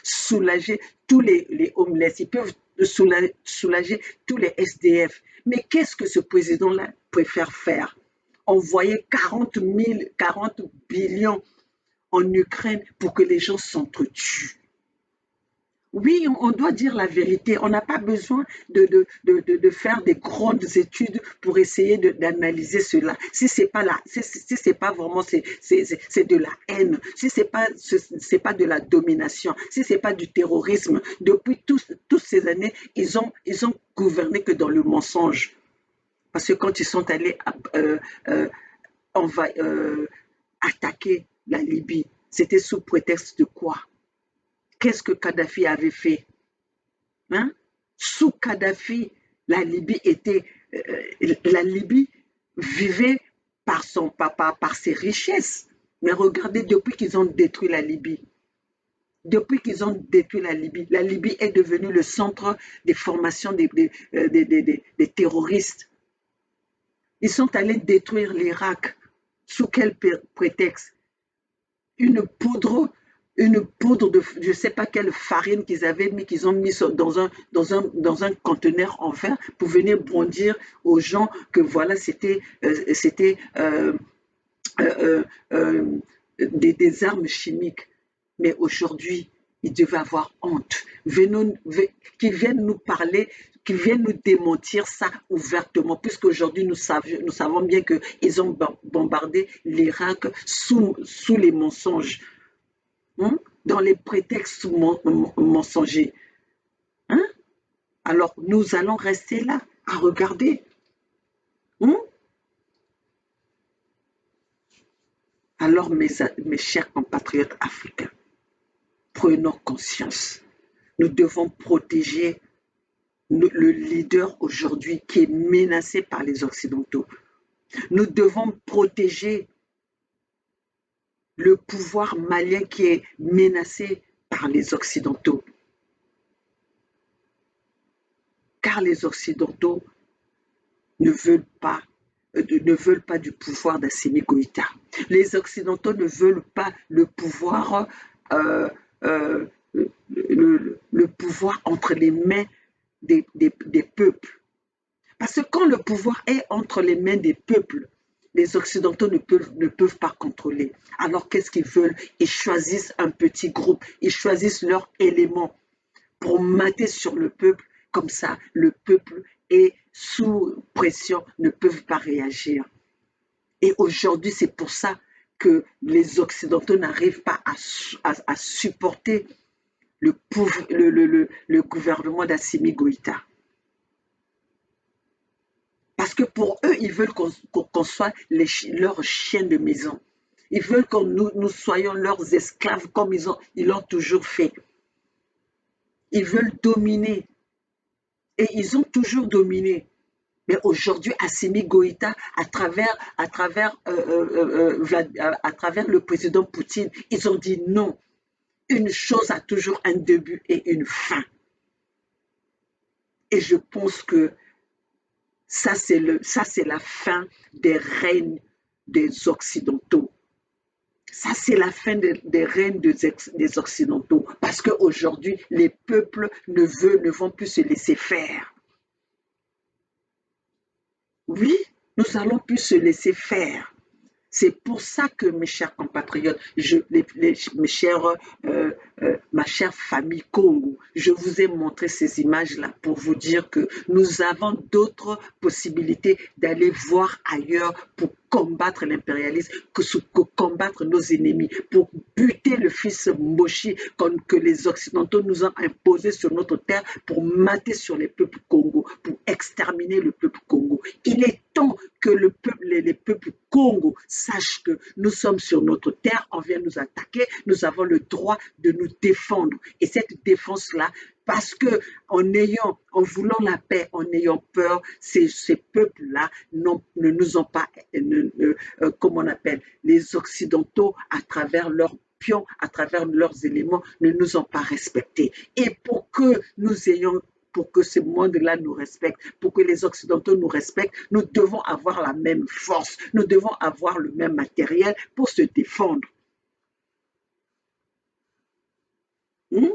soulager tous les homeless, ils peuvent soulager tous les SDF. Mais qu'est-ce que ce président-là préfère faire? Envoyer 40 billions en Ukraine pour que les gens s'entretuent. Oui, on doit dire la vérité. On n'a pas besoin de faire des grandes études pour essayer d'analyser cela. Si c'est pas là, si c'est pas vraiment, c'est de la haine. Si c'est pas de la domination. Si c'est pas du terrorisme. Depuis toutes ces années, ils ont gouverné que dans le mensonge. Parce que quand ils sont allés euh, attaquer la Libye, c'était sous prétexte de quoi? Qu'est-ce que Kadhafi avait fait? Hein? Sous Kadhafi, la Libye la Libye vivait par ses richesses. Mais regardez, depuis qu'ils ont détruit la Libye est devenue le centre des formations des terroristes. Ils sont allés détruire l'Irak. Sous quel prétexte? Une poudre une poudre de je ne sais pas quelle farine qu'ils ont mis dans un conteneur en verre pour venir bondir aux gens que voilà, c'était euh, euh, des armes chimiques. Mais aujourd'hui, ils devaient avoir honte. Qu'ils viennent nous parler, qu'ils viennent nous démentir ça ouvertement, puisqu'aujourd'hui nous savons bien qu'ils ont bombardé l'Irak sous les mensonges, hein, dans les prétextes mensongers. Hein. Alors nous allons rester là à regarder. Hein. Alors mes chers compatriotes africains, prenons conscience. Nous devons protéger le leader aujourd'hui qui est menacé par les Occidentaux. Nous devons protéger le pouvoir malien qui est menacé par les Occidentaux. Car les Occidentaux ne veulent pas du pouvoir d'Assimi Goïta. Les Occidentaux ne veulent pas le pouvoir, le pouvoir entre les mains des peuples. Parce que quand le pouvoir est entre les mains des peuples, les Occidentaux ne peuvent pas contrôler. Alors qu'est-ce qu'ils veulent? Ils choisissent un petit groupe, ils choisissent leur élément pour mater sur le peuple. Comme ça, le peuple est sous pression, ne peuvent pas réagir. Et aujourd'hui, c'est pour ça que les Occidentaux n'arrivent pas à supporter le gouvernement d'Assimi Goïta. Parce que pour eux, ils veulent qu'on soit leurs chiens de maison. Ils veulent que nous soyons leurs esclaves comme ils l'ont toujours fait. Ils veulent dominer. Et ils ont toujours dominé. Mais aujourd'hui, Assimi Goïta, à travers le président Poutine, ils ont dit non. Une chose a toujours un début et une fin. Et je pense que ça, c'est la fin des règnes des Occidentaux. Ça, c'est la fin des règnes des Occidentaux. Parce qu'aujourd'hui, les peuples ne vont plus se laisser faire. Oui, nous allons plus se laisser faire. C'est pour ça que, mes chers compatriotes, ma chère famille Congo, je vous ai montré ces images-là pour vous dire que nous avons d'autres possibilités d'aller voir ailleurs pour combattre l'impérialisme, que combattre nos ennemis, pour buter le fils Mboshi que les Occidentaux nous ont imposé sur notre terre, pour mater sur les peuples Congo, pour exterminer le peuple Congo. Il est temps que les peuples Congo sachent que nous sommes sur notre terre, on vient nous attaquer, nous avons le droit de nous défendre. Et cette défense-là, parce que en voulant la paix, en ayant peur, ces peuples-là ne nous ont pas, comme on appelle, les Occidentaux, à travers leurs pions, à travers leurs éléments, ne nous ont pas respectés. Et pour que ce monde-là nous respecte, pour que les Occidentaux nous respectent, nous devons avoir la même force, nous devons avoir le même matériel pour se défendre. Hmm?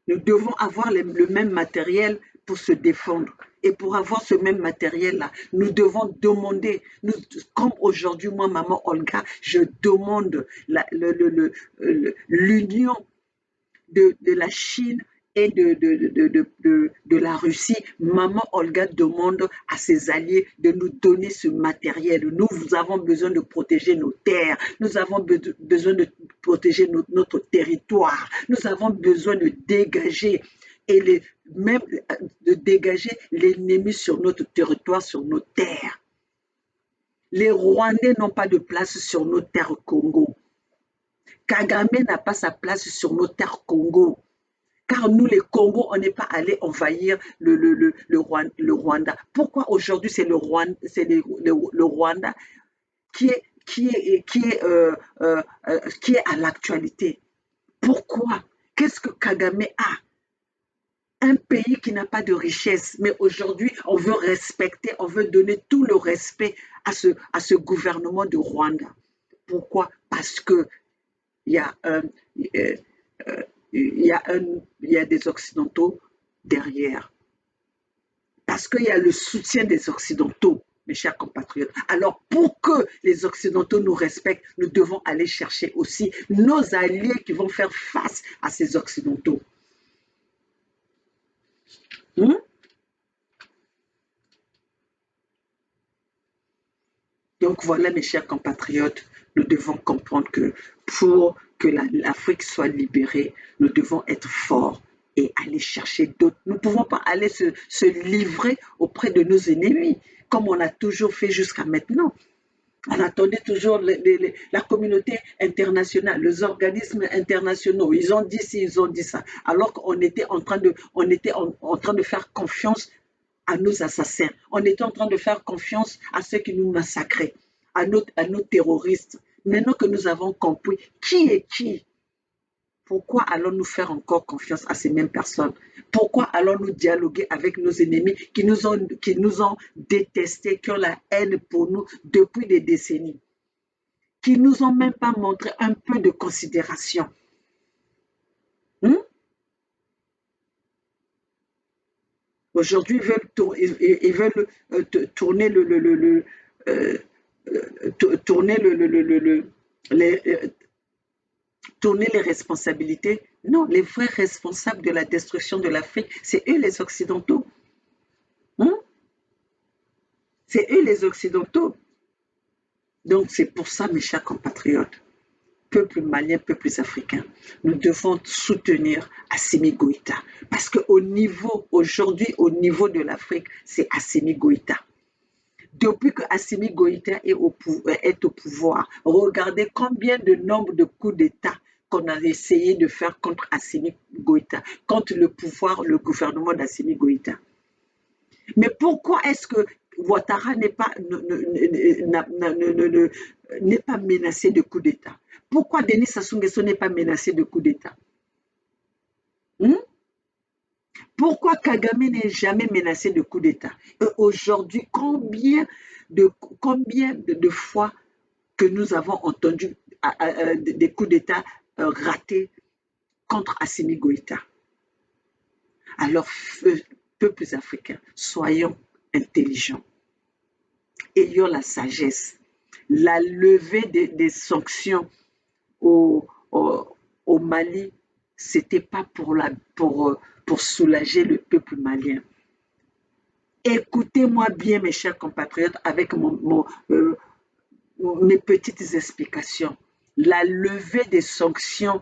Nous devons avoir le même matériel pour se défendre. Et pour avoir ce même matériel-là, nous devons demander, comme aujourd'hui, moi, maman Olga, je demande l'union de la Chine et de la Russie. Maman Olga demande à ses alliés de nous donner ce matériel. Nous avons besoin de protéger nos terres. Nous avons besoin de protéger notre territoire. Nous avons besoin de dégager même de dégager l'ennemi sur notre territoire, sur nos terres. Les Rwandais n'ont pas de place sur nos terres Congo. Kagame n'a pas sa place sur nos terres Congo. Car nous, les Congos, on n'est pas allé envahir le Rwanda. Pourquoi aujourd'hui c'est le Rwanda qui est à l'actualité? Pourquoi? Qu'est-ce que Kagame a? Un pays qui n'a pas de richesse, mais aujourd'hui, on veut respecter, on veut donner tout le respect à ce gouvernement de Rwanda. Pourquoi? Parce que il y a un, euh, il y a des Occidentaux derrière. Parce qu'il y a le soutien des Occidentaux, mes chers compatriotes. Alors, pour que les Occidentaux nous respectent, nous devons aller chercher aussi nos alliés qui vont faire face à ces Occidentaux. Hmm? Donc voilà, mes chers compatriotes, nous devons comprendre que pour que l'Afrique soit libérée, nous devons être forts et aller chercher d'autres. Nous ne pouvons pas aller se livrer auprès de nos ennemis, comme on a toujours fait jusqu'à maintenant. On attendait toujours la communauté internationale, les organismes internationaux. Ils ont dit ci, ils ont dit ça. Alors qu'on était en train de faire confiance à nos assassins. On était en train de faire confiance à ceux qui nous massacraient, à nos terroristes. Maintenant que nous avons compris qui est qui, pourquoi allons-nous faire encore confiance à ces mêmes personnes? Pourquoi allons-nous dialoguer avec nos ennemis qui nous ont détestés, qui ont la haine pour nous depuis des décennies, qui ne nous ont même pas montré un peu de considération? Hmm? Aujourd'hui, ils veulent tourner euh, tourner les, tourner les responsabilités. Non, les vrais responsables de la destruction de l'Afrique, c'est eux les Occidentaux. Hein? C'est eux les Occidentaux. Donc c'est pour ça, mes chers compatriotes, peuple malien, peuples africains, nous devons soutenir Assimi Goïta. Parce aujourd'hui, au niveau de l'Afrique, c'est Assimi Goïta. Depuis que Assimi Goïta est au pouvoir, regardez combien de nombre de coups d'État qu'on a essayé de faire contre Assimi Goïta, contre le gouvernement d'Assimi Goïta. Mais pourquoi est-ce que Ouattara n'est pas menacé de coup d'État? Pourquoi Denis Sassou Nguesso n'est pas menacé de coup d'État? Hmm? Pourquoi Kagame n'est jamais menacé de coup d'État? Et aujourd'hui, combien de fois que nous avons entendu des coups d'État ratés contre Assimi Goïta? Alors, peuples africains, soyons intelligents, ayant la sagesse. La levée des sanctions au Mali, c'était pas pour soulager le peuple malien. Écoutez-moi bien, mes chers compatriotes, avec mes petites explications. La levée des sanctions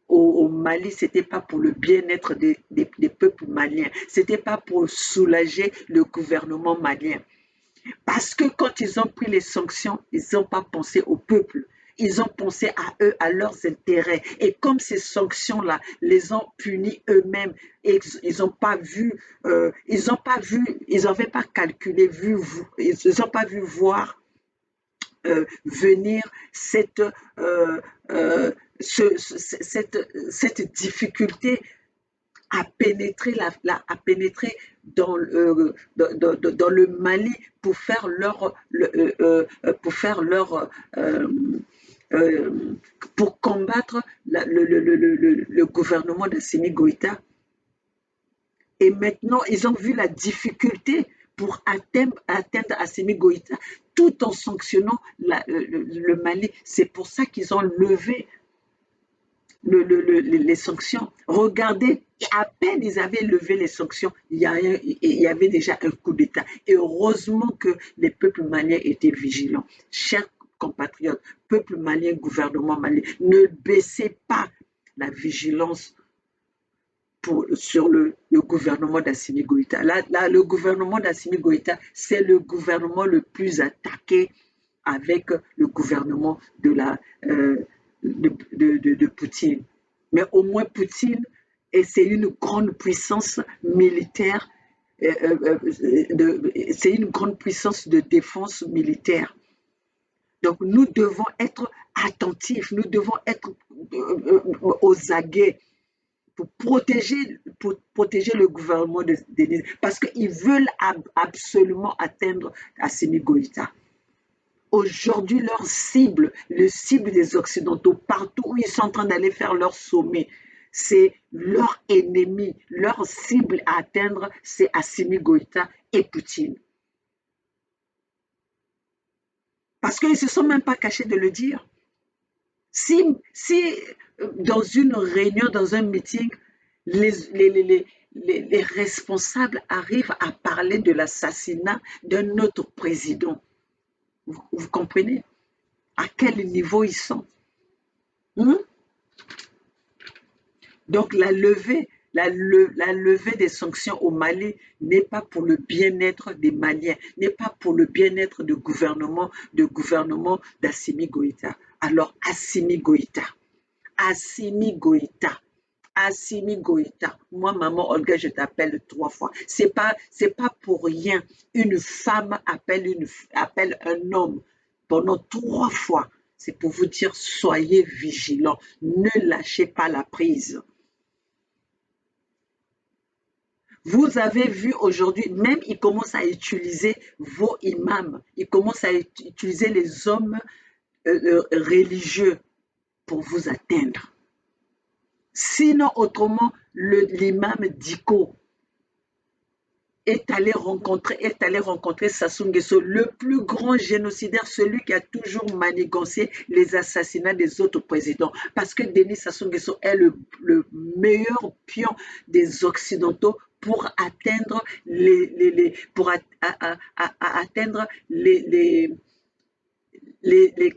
au Mali, ce n'était pas pour le bien-être des peuples maliens, ce n'était pas pour soulager le gouvernement malien. Parce que quand ils ont pris les sanctions, ils n'ont pas pensé au peuple. Ils ont pensé à eux, à leurs intérêts. Et comme ces sanctions-là les ont punis eux-mêmes, ils n'ont pas vu, ils n'avaient pas calculé, ils n'ont pas vu voir venir euh, euh, cette difficulté à pénétrer, à pénétrer dans le Mali pour faire euh, euh, pour combattre le gouvernement d'Assimi Goïta. Et maintenant, ils ont vu la difficulté pour atteindre Assimi Goïta tout en sanctionnant le Mali. C'est pour ça qu'ils ont levé les sanctions. Regardez, à peine ils avaient levé les sanctions, il y avait déjà un coup d'État. Et heureusement que les peuples maliens étaient vigilants. Chers compatriotes, peuple malien, gouvernement malien, ne baissez pas la vigilance sur le gouvernement d'Assimi Goïta. Là, le gouvernement d'Assimi Goïta, c'est le gouvernement le plus attaqué avec le gouvernement de Poutine. Mais au moins Poutine, et c'est une grande puissance militaire, c'est une grande puissance de défense militaire. Donc nous devons être attentifs, nous devons être aux aguets pour protéger le gouvernement de Denis, parce qu'ils veulent absolument atteindre Assimi Goïta. Aujourd'hui, leur cible, le cible des Occidentaux, partout où ils sont en train d'aller faire leur sommet, c'est leur ennemi, leur cible à atteindre, c'est Assimi Goïta et Poutine. Parce qu'ils ne se sont même pas cachés de le dire. Si dans une réunion, dans un meeting, les responsables arrivent à parler de l'assassinat d'un autre président, vous comprenez à quel niveau ils sont? Donc la levée des sanctions au Mali n'est pas pour le bien-être des Maliens, n'est pas pour le bien-être du gouvernement d'Assimi Goïta. Alors Assimi Goïta, moi maman Olga, je t'appelle 3 fois. C'est pas pour rien. Une femme appelle un homme pendant 3 fois. C'est pour vous dire, soyez vigilants, ne lâchez pas la prise. Vous avez vu aujourd'hui, même ils commencent à utiliser vos imams, ils commencent à utiliser les hommes religieux pour vous atteindre. Sinon, autrement, l'imam Diko est allé rencontrer Sassou Nguesso, le plus grand génocidaire, celui qui a toujours manigancé les assassinats des autres présidents. Parce que Denis Sassou Nguesso est le meilleur pion des Occidentaux pour atteindre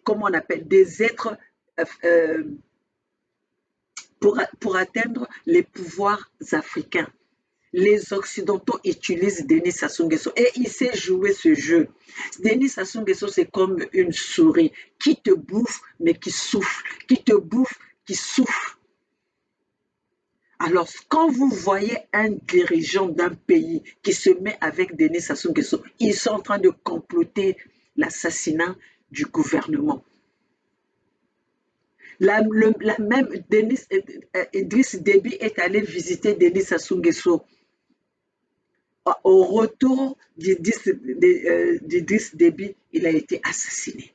comment on appelle, des êtres pour atteindre les pouvoirs africains. Les Occidentaux utilisent Denis Sassou Nguesso et il sait jouer ce jeu. Denis Sassou Nguesso, c'est comme une souris qui te bouffe mais qui souffle, qui te bouffe, qui souffle. Alors, quand vous voyez un dirigeant d'un pays qui se met avec Denis Sassou Nguesso, ils sont en train de comploter l'assassinat du gouvernement. La même Idriss Déby est allé visiter Denis Sassou Nguesso. Au retour d'Idriss Déby, il a été assassiné.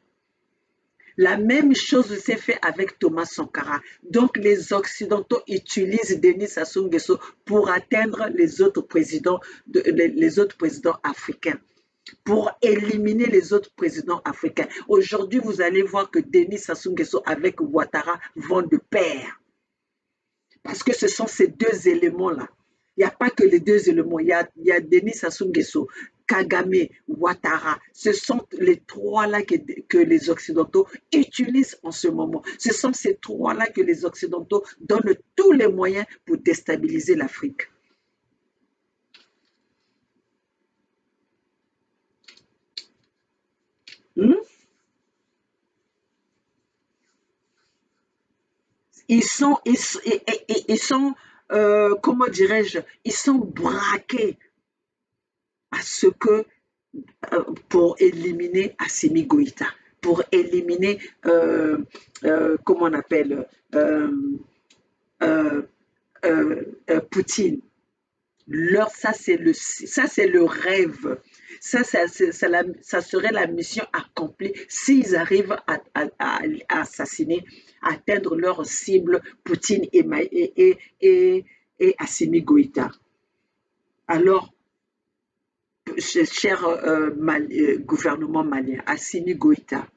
La même chose s'est fait avec Thomas Sankara. Donc, les Occidentaux utilisent Denis Sassou Nguesso pour atteindre les autres présidents africains, pour éliminer les autres présidents africains. Aujourd'hui, vous allez voir que Denis Sassou Nguesso avec Ouattara vont de pair. Parce que ce sont ces deux éléments-là. Il n'y a pas que les deux éléments. Il y a Denis Sassou Nguesso, Kagame, Ouattara. Ce sont les trois-là que les Occidentaux utilisent en ce moment. Ce sont ces trois-là que les Occidentaux donnent tous les moyens pour déstabiliser l'Afrique. Hmm? Ils sont, comment dirais-je, ils sont braqués à ce que pour éliminer Assimi Goïta, pour éliminer, comment on appelle, euh, Poutine. Ça c'est le rêve. Ça serait la mission accomplie s'ils arrivent à assassiner, à atteindre leur cible, Poutine et Assimi Goïta. Alors, cher gouvernement malien, Assimi Goïta,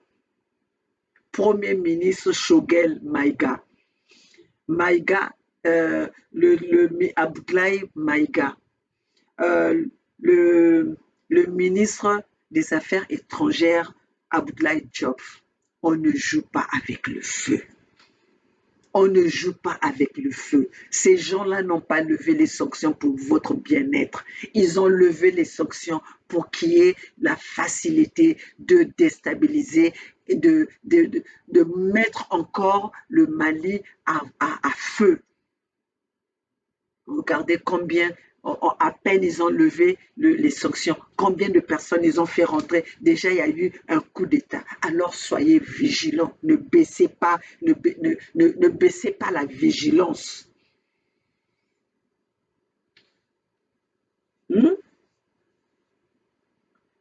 Premier ministre Shogel Maïga, Maïga, Abdoulaye Maïga, euh, le, le ministre des Affaires étrangères Abdoulaye Diop. On ne joue pas avec le feu. On ne joue pas avec le feu. Ces gens-là n'ont pas levé les sanctions pour votre bien-être. Ils ont levé les sanctions pour qu'il y ait la facilité de déstabiliser et de mettre encore le Mali à feu. Regardez combien, à peine ils ont levé les sanctions, combien de personnes ils ont fait rentrer. Déjà, il y a eu un coup d'État. Alors, soyez vigilants. Ne baissez pas, ne baissez pas la vigilance. Hmm?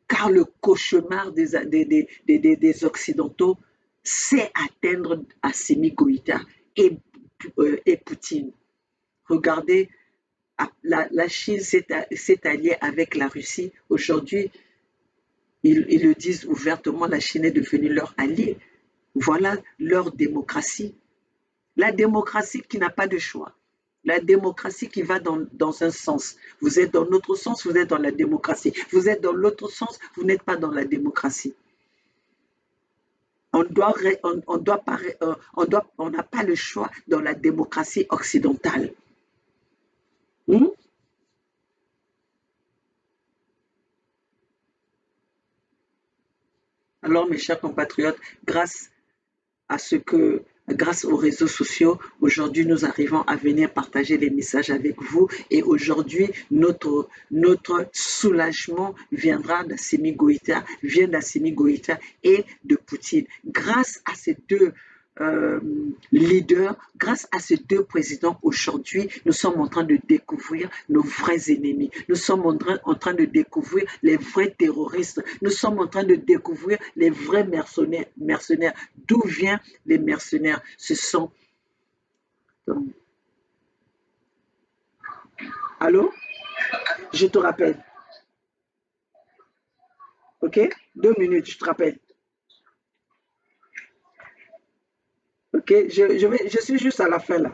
Car le cauchemar des Occidentaux, c'est atteindre Assimi Goïta et Poutine. Regardez, la Chine s'est alliée avec la Russie. Aujourd'hui, ils le disent ouvertement, la Chine est devenue leur allié. Voilà leur démocratie. La démocratie qui n'a pas de choix. La démocratie qui va dans un sens. Vous êtes dans notre sens, vous êtes dans la démocratie. Vous êtes dans l'autre sens, vous n'êtes pas dans la démocratie. On n'a pas le choix dans la démocratie occidentale. Hmm? Alors, mes chers compatriotes, grâce aux réseaux sociaux, aujourd'hui, nous arrivons à venir partager les messages avec vous. Et aujourd'hui, notre soulagement vient d'Assimi Goïta et de Poutine. Grâce à ces deux euh, leaders, grâce à ces deux présidents, aujourd'hui, nous sommes en train de découvrir nos vrais ennemis. Nous sommes en train de découvrir les vrais terroristes. Nous sommes en train de découvrir les vrais mercenaires. D'où viennent les mercenaires? Ce sont... Allô? Je te rappelle. OK? 2 minutes, je te rappelle. OK? Je suis juste à la fin là.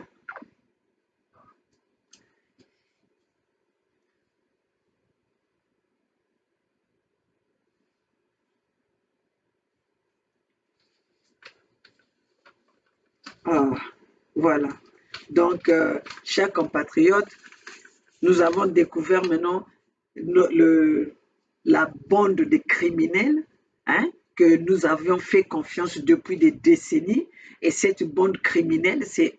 Ah, voilà. Donc, chers compatriotes, nous avons découvert maintenant la bande de criminels, hein, que nous avions fait confiance depuis des décennies. Et cette bande criminelle, ce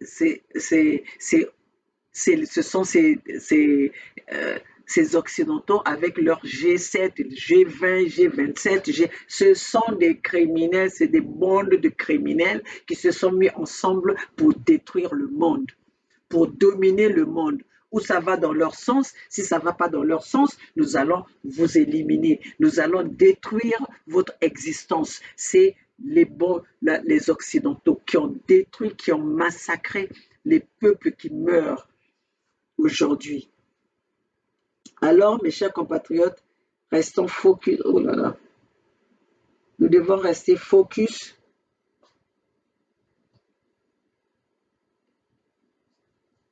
sont ces Occidentaux avec leur G7, G20, G27. Ce sont des criminels, c'est des bandes de criminels qui se sont mis ensemble pour détruire le monde, pour dominer le monde. Où ça va dans leur sens, si ça ne va pas dans leur sens, nous allons vous éliminer, nous allons détruire votre existence. C'est les Occidentaux, qui ont détruit, qui ont massacré les peuples qui meurent aujourd'hui. Alors, mes chers compatriotes, restons focus. Oh là là. Nous devons rester focus.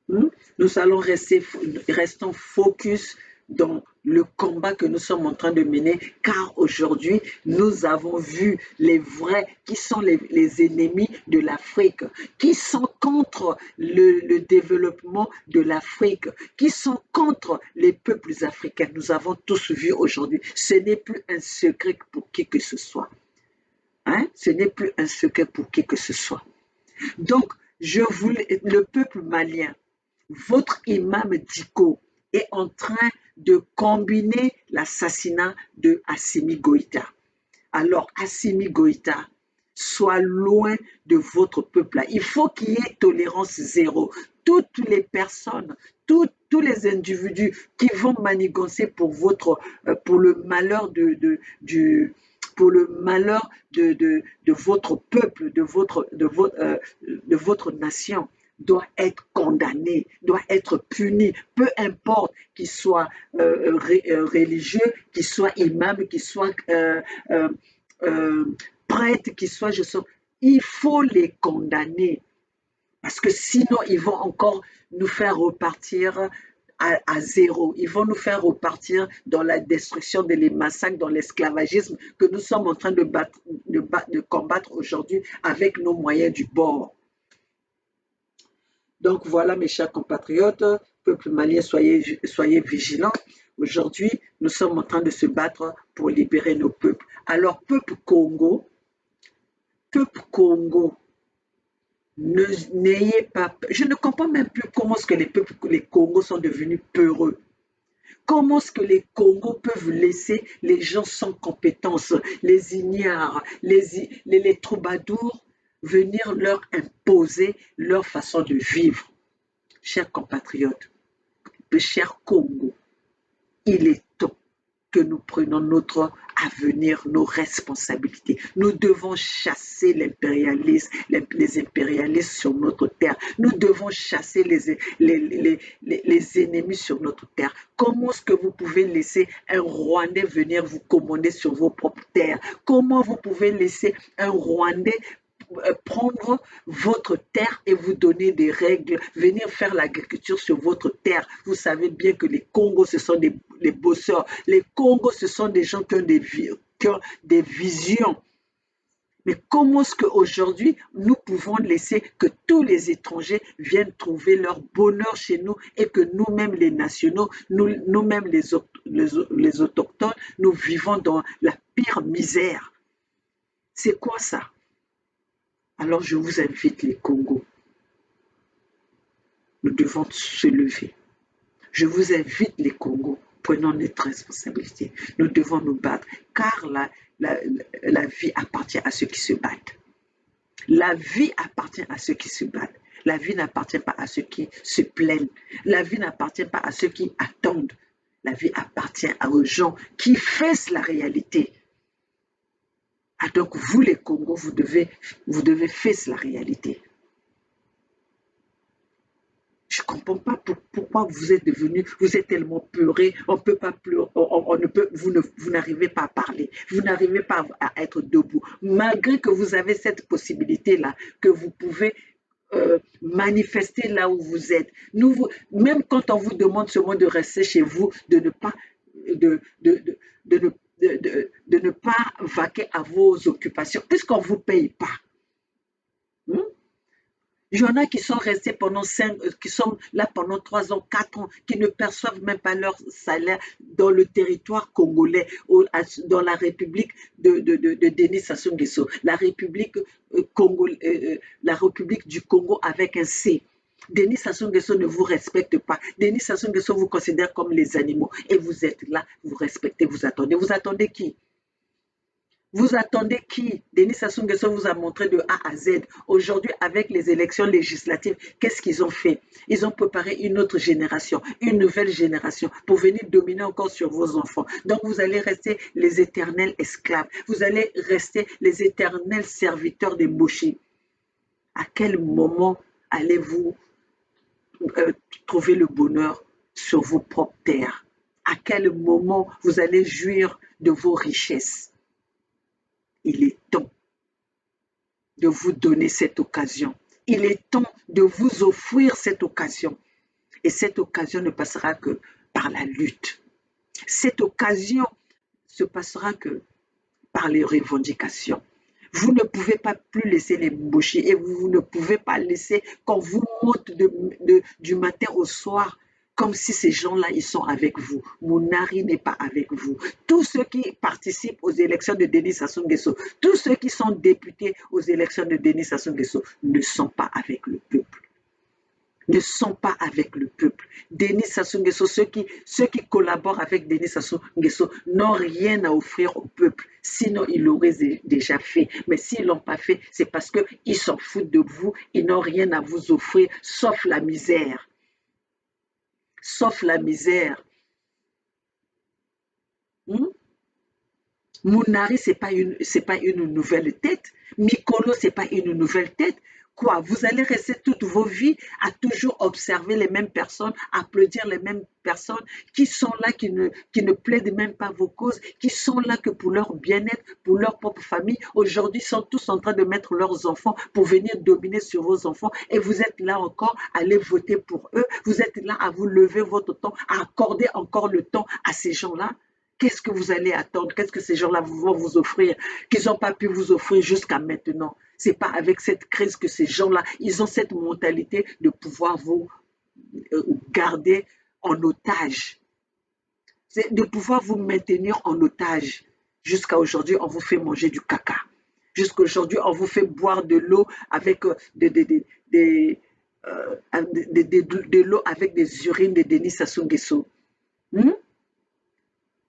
Nous allons restons focus dans le combat que nous sommes en train de mener, car aujourd'hui, nous avons vu les vrais, qui sont les ennemis de l'Afrique, qui sont contre le développement de l'Afrique, qui sont contre les peuples africains. Nous avons tous vu aujourd'hui. Ce n'est plus un secret pour qui que ce soit. Hein? Ce n'est plus un secret pour qui que ce soit. Donc, le peuple malien, votre imam Diko est en train de combiner l'assassinat de Assimi Goïta. Alors, Assimi Goïta, soit loin de votre peuple. Il faut qu'il y ait tolérance zéro. Toutes les personnes, tous les individus qui vont manigancer pour le malheur pour le malheur de votre peuple, de votre nation, doit être condamné, doit être puni, peu importe qu'il soit religieux, qu'il soit imam, qu'il soit prêtre, qu'il soit, il faut les condamner. Parce que sinon, ils vont encore nous faire repartir à zéro. Ils vont nous faire repartir dans la destruction, les massacres, dans l'esclavagisme que nous sommes en train de combattre aujourd'hui avec nos moyens du bord. Donc voilà, mes chers compatriotes, peuple malien, soyez vigilants. Aujourd'hui, nous sommes en train de se battre pour libérer nos peuples. Alors, peuple Congo, n'ayez pas peur. Je ne comprends même plus comment est-ce que les Congos sont devenus peureux. Comment est-ce que les Congos peuvent laisser les gens sans compétence, les ignares, les troubadours, venir leur imposer leur façon de vivre? Chers compatriotes, chers Congo, il est temps que nous prenions notre avenir, nos responsabilités. Nous devons chasser l'impérialisme, les impérialistes sur notre terre. Nous devons chasser les ennemis sur notre terre. Comment est-ce que vous pouvez laisser un Rwandais venir vous commander sur vos propres terres? Comment vous pouvez laisser un Rwandais prendre votre terre et vous donner des règles, venir faire l'agriculture sur votre terre? Vous savez bien que les Congos, ce sont des bosseurs. Les Congos, ce sont des gens qui ont des visions. Mais comment est-ce qu'aujourd'hui, nous pouvons laisser que tous les étrangers viennent trouver leur bonheur chez nous et que nous-mêmes, les nationaux, nous-mêmes, les autochtones, nous vivons dans la pire misère? C'est quoi ça? Alors je vous invite, les Congos, nous devons se lever. Je vous invite, les Congos, prenons notre responsabilité. Nous devons nous battre, car la vie appartient à ceux qui se battent. La vie appartient à ceux qui se battent. La vie n'appartient pas à ceux qui se plaignent. La vie n'appartient pas à ceux qui attendent. La vie appartient aux gens qui fassent la réalité. Ah, donc vous, les Congos, vous devez faire la réalité. Je ne comprends pas pourquoi vous êtes tellement peurés, on peut pas pleurer, vous n'arrivez pas à parler, vous n'arrivez pas à être debout, malgré que vous avez cette possibilité-là, que vous pouvez manifester là où vous êtes. Même quand on vous demande seulement de rester chez vous, de ne pas, de ne pas vaquer à vos occupations, puisqu'on ne vous paye pas. Il y en a qui sont restés qui sont là pendant 3 ans, 4 ans, qui ne perçoivent même pas leur salaire dans le territoire congolais, dans la République de Denis Sassou Nguesso, la République du Congo avec un C. Denis Sassou Nguesso ne vous respecte pas. Denis Sassou Nguesso vous considère comme les animaux. Et vous êtes là, vous respectez, vous attendez. Vous attendez qui? Vous attendez qui? Denis Sassou Nguesso vous a montré de A à Z. Aujourd'hui, avec les élections législatives, qu'est-ce qu'ils ont fait? Ils ont préparé une autre génération, une nouvelle génération pour venir dominer encore sur vos enfants. Donc, vous allez rester les éternels esclaves. Vous allez rester les éternels serviteurs des mochis. À quel moment allez-vous trouver le bonheur sur vos propres terres? À quel moment vous allez jouir de vos richesses? Il est temps de vous donner cette occasion. Il est temps de vous offrir cette occasion. Et cette occasion ne passera que par la lutte. Cette occasion se passera que par les revendications. Vous ne pouvez pas plus laisser les boucher et vous ne pouvez pas laisser qu'on vous monte du matin au soir comme si ces gens-là, ils sont avec vous. Mounari n'est pas avec vous. Tous ceux qui participent aux élections de Denis Sassou Nguesso, tous ceux qui sont députés aux élections de Denis Sassou Nguesso ne sont pas avec le peuple. Ne sont pas avec le peuple. Denis Sassou Nguesso, ceux qui collaborent avec Denis Sassou Nguesso n'ont rien à offrir au peuple. Sinon, ils l'auraient déjà fait. Mais s'ils ne l'ont pas fait, c'est parce qu'ils s'en foutent de vous. Ils n'ont rien à vous offrir, sauf la misère. Sauf la misère. Mounari, ce n'est pas une nouvelle tête. Mikolo, ce n'est pas une nouvelle tête. Quoi, vous allez rester toute vos vies à toujours observer les mêmes personnes, applaudir les mêmes personnes qui sont là, qui ne plaident même pas vos causes, qui sont là que pour leur bien-être, pour leur propre famille. Aujourd'hui, ils sont tous en train de mettre leurs enfants pour venir dominer sur vos enfants et vous êtes là encore à aller voter pour eux. Vous êtes là à vous lever votre temps, à accorder encore le temps à ces gens-là. Qu'est-ce que vous allez attendre? Qu'est-ce que ces gens-là vont vous offrir qu'ils n'ont pas pu vous offrir jusqu'à maintenant? C'est pas avec cette crise que ces gens-là, ils ont cette mentalité de pouvoir vous garder en otage. C'est de pouvoir vous maintenir en otage. Jusqu'à aujourd'hui, on vous fait manger du caca. Jusqu'à aujourd'hui, on vous fait boire de l'eau avec de l'eau avec des urines de Denis Sassou Nguesso.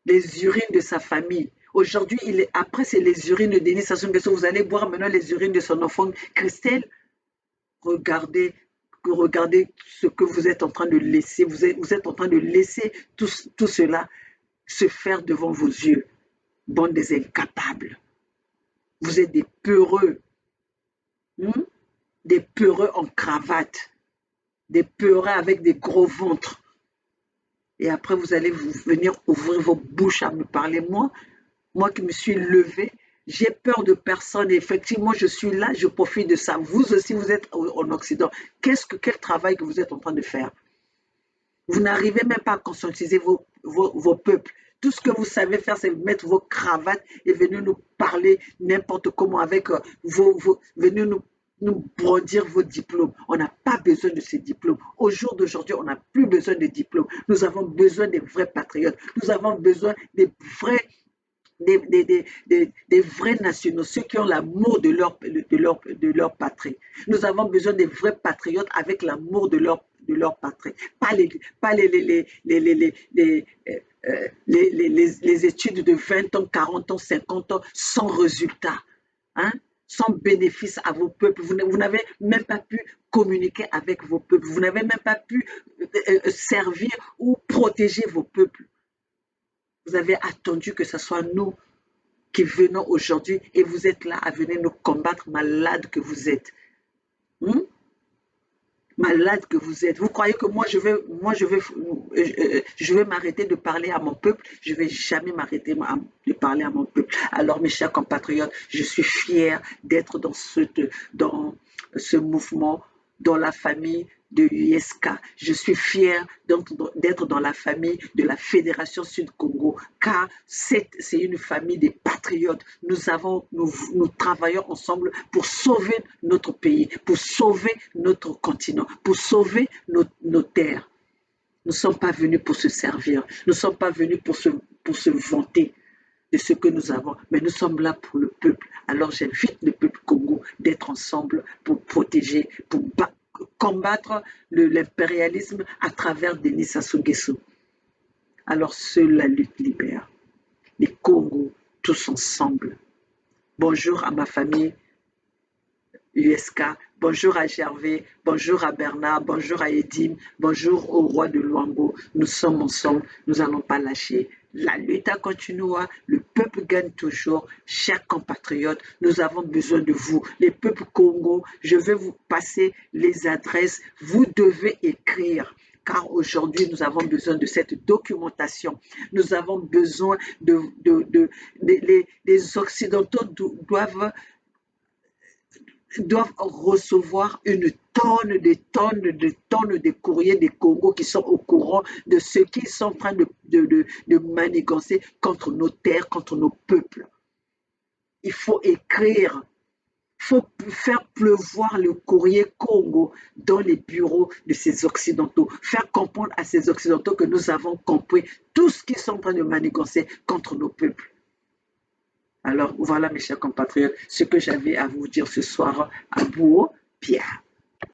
Les urines de sa famille. Aujourd'hui, après, c'est les urines de Denis Sassou Nguesso. Vous allez boire maintenant les urines de son enfant Christelle. Regardez, regardez ce que vous êtes en train de laisser. Vous êtes en train de laisser tout cela se faire devant vos yeux. Bande des incapables. Vous êtes des peureux. Des peureux en cravate. Des peureux avec des gros ventres. Et après, vous allez venir ouvrir vos bouches à me parler. Moi qui me suis levée, j'ai peur de personne. Et effectivement, je suis là, je profite de ça. Vous aussi, vous êtes en Occident. Quel travail que vous êtes en train de faire? Vous n'arrivez même pas à conscientiser vos peuples. Tout ce que vous savez faire, c'est mettre vos cravates et venir nous parler n'importe comment avec venir nous brandir vos diplômes. On n'a pas besoin de ces diplômes. Au jour d'aujourd'hui, on n'a plus besoin de diplômes. Nous avons besoin des vrais patriotes. Nous avons besoin des vrais nationaux, ceux qui ont l'amour de leur patrie. Nous avons besoin des vrais patriotes avec l'amour de leur patrie. Pas les études de 20 ans, 40 ans, 50 ans sans résultat. Hein? Sans bénéfice à vos peuples. Vous n'avez même pas pu communiquer avec vos peuples. Vous n'avez même pas pu servir ou protéger vos peuples. Vous avez attendu que ce soit nous qui venons aujourd'hui et vous êtes là à venir nous combattre, malade que vous êtes. Malade que vous êtes. Vous croyez que moi je vais m'arrêter de parler à mon peuple? Je ne vais jamais m'arrêter de parler à mon peuple. Alors mes chers compatriotes, je suis fière d'être dans ce mouvement, dans la famille de l'USK. Je suis fière d'être dans la famille de la Fédération Sud-Congo, car c'est une famille des patriotes. Nous travaillons ensemble pour sauver notre pays, pour sauver notre continent, pour sauver nos terres. Nous ne sommes pas venus pour se servir, nous ne sommes pas venus pour se vanter de ce que nous avons, mais nous sommes là pour le peuple. Alors j'invite le peuple Congo d'être ensemble pour protéger, pour combattre l'impérialisme à travers Denis Sassou Nguesso. Alors seule la lutte libère. Les Congos, tous ensemble, bonjour à ma famille USK, bonjour à Gervais, bonjour à Bernard, bonjour à Edim, bonjour au roi de Luango. Nous sommes ensemble, nous n'allons pas lâcher. La lutte continuera, le peuple gagne toujours. Chers compatriotes, nous avons besoin de vous. Les peuples Congo, je vais vous passer les adresses. Vous devez écrire car aujourd'hui, nous avons besoin de cette documentation. Nous avons besoin les Occidentaux doivent recevoir une tonne de courriers des Congo qui sont au courant de ce qu'ils sont en train de manigancer contre nos terres, contre nos peuples. Il faut écrire, il faut faire pleuvoir le courrier Congo dans les bureaux de ces Occidentaux, faire comprendre à ces Occidentaux que nous avons compris tout ce qu'ils sont en train de manigancer contre nos peuples. Alors voilà mes chers compatriotes, ce que j'avais à vous dire ce soir à Bouo Pierre.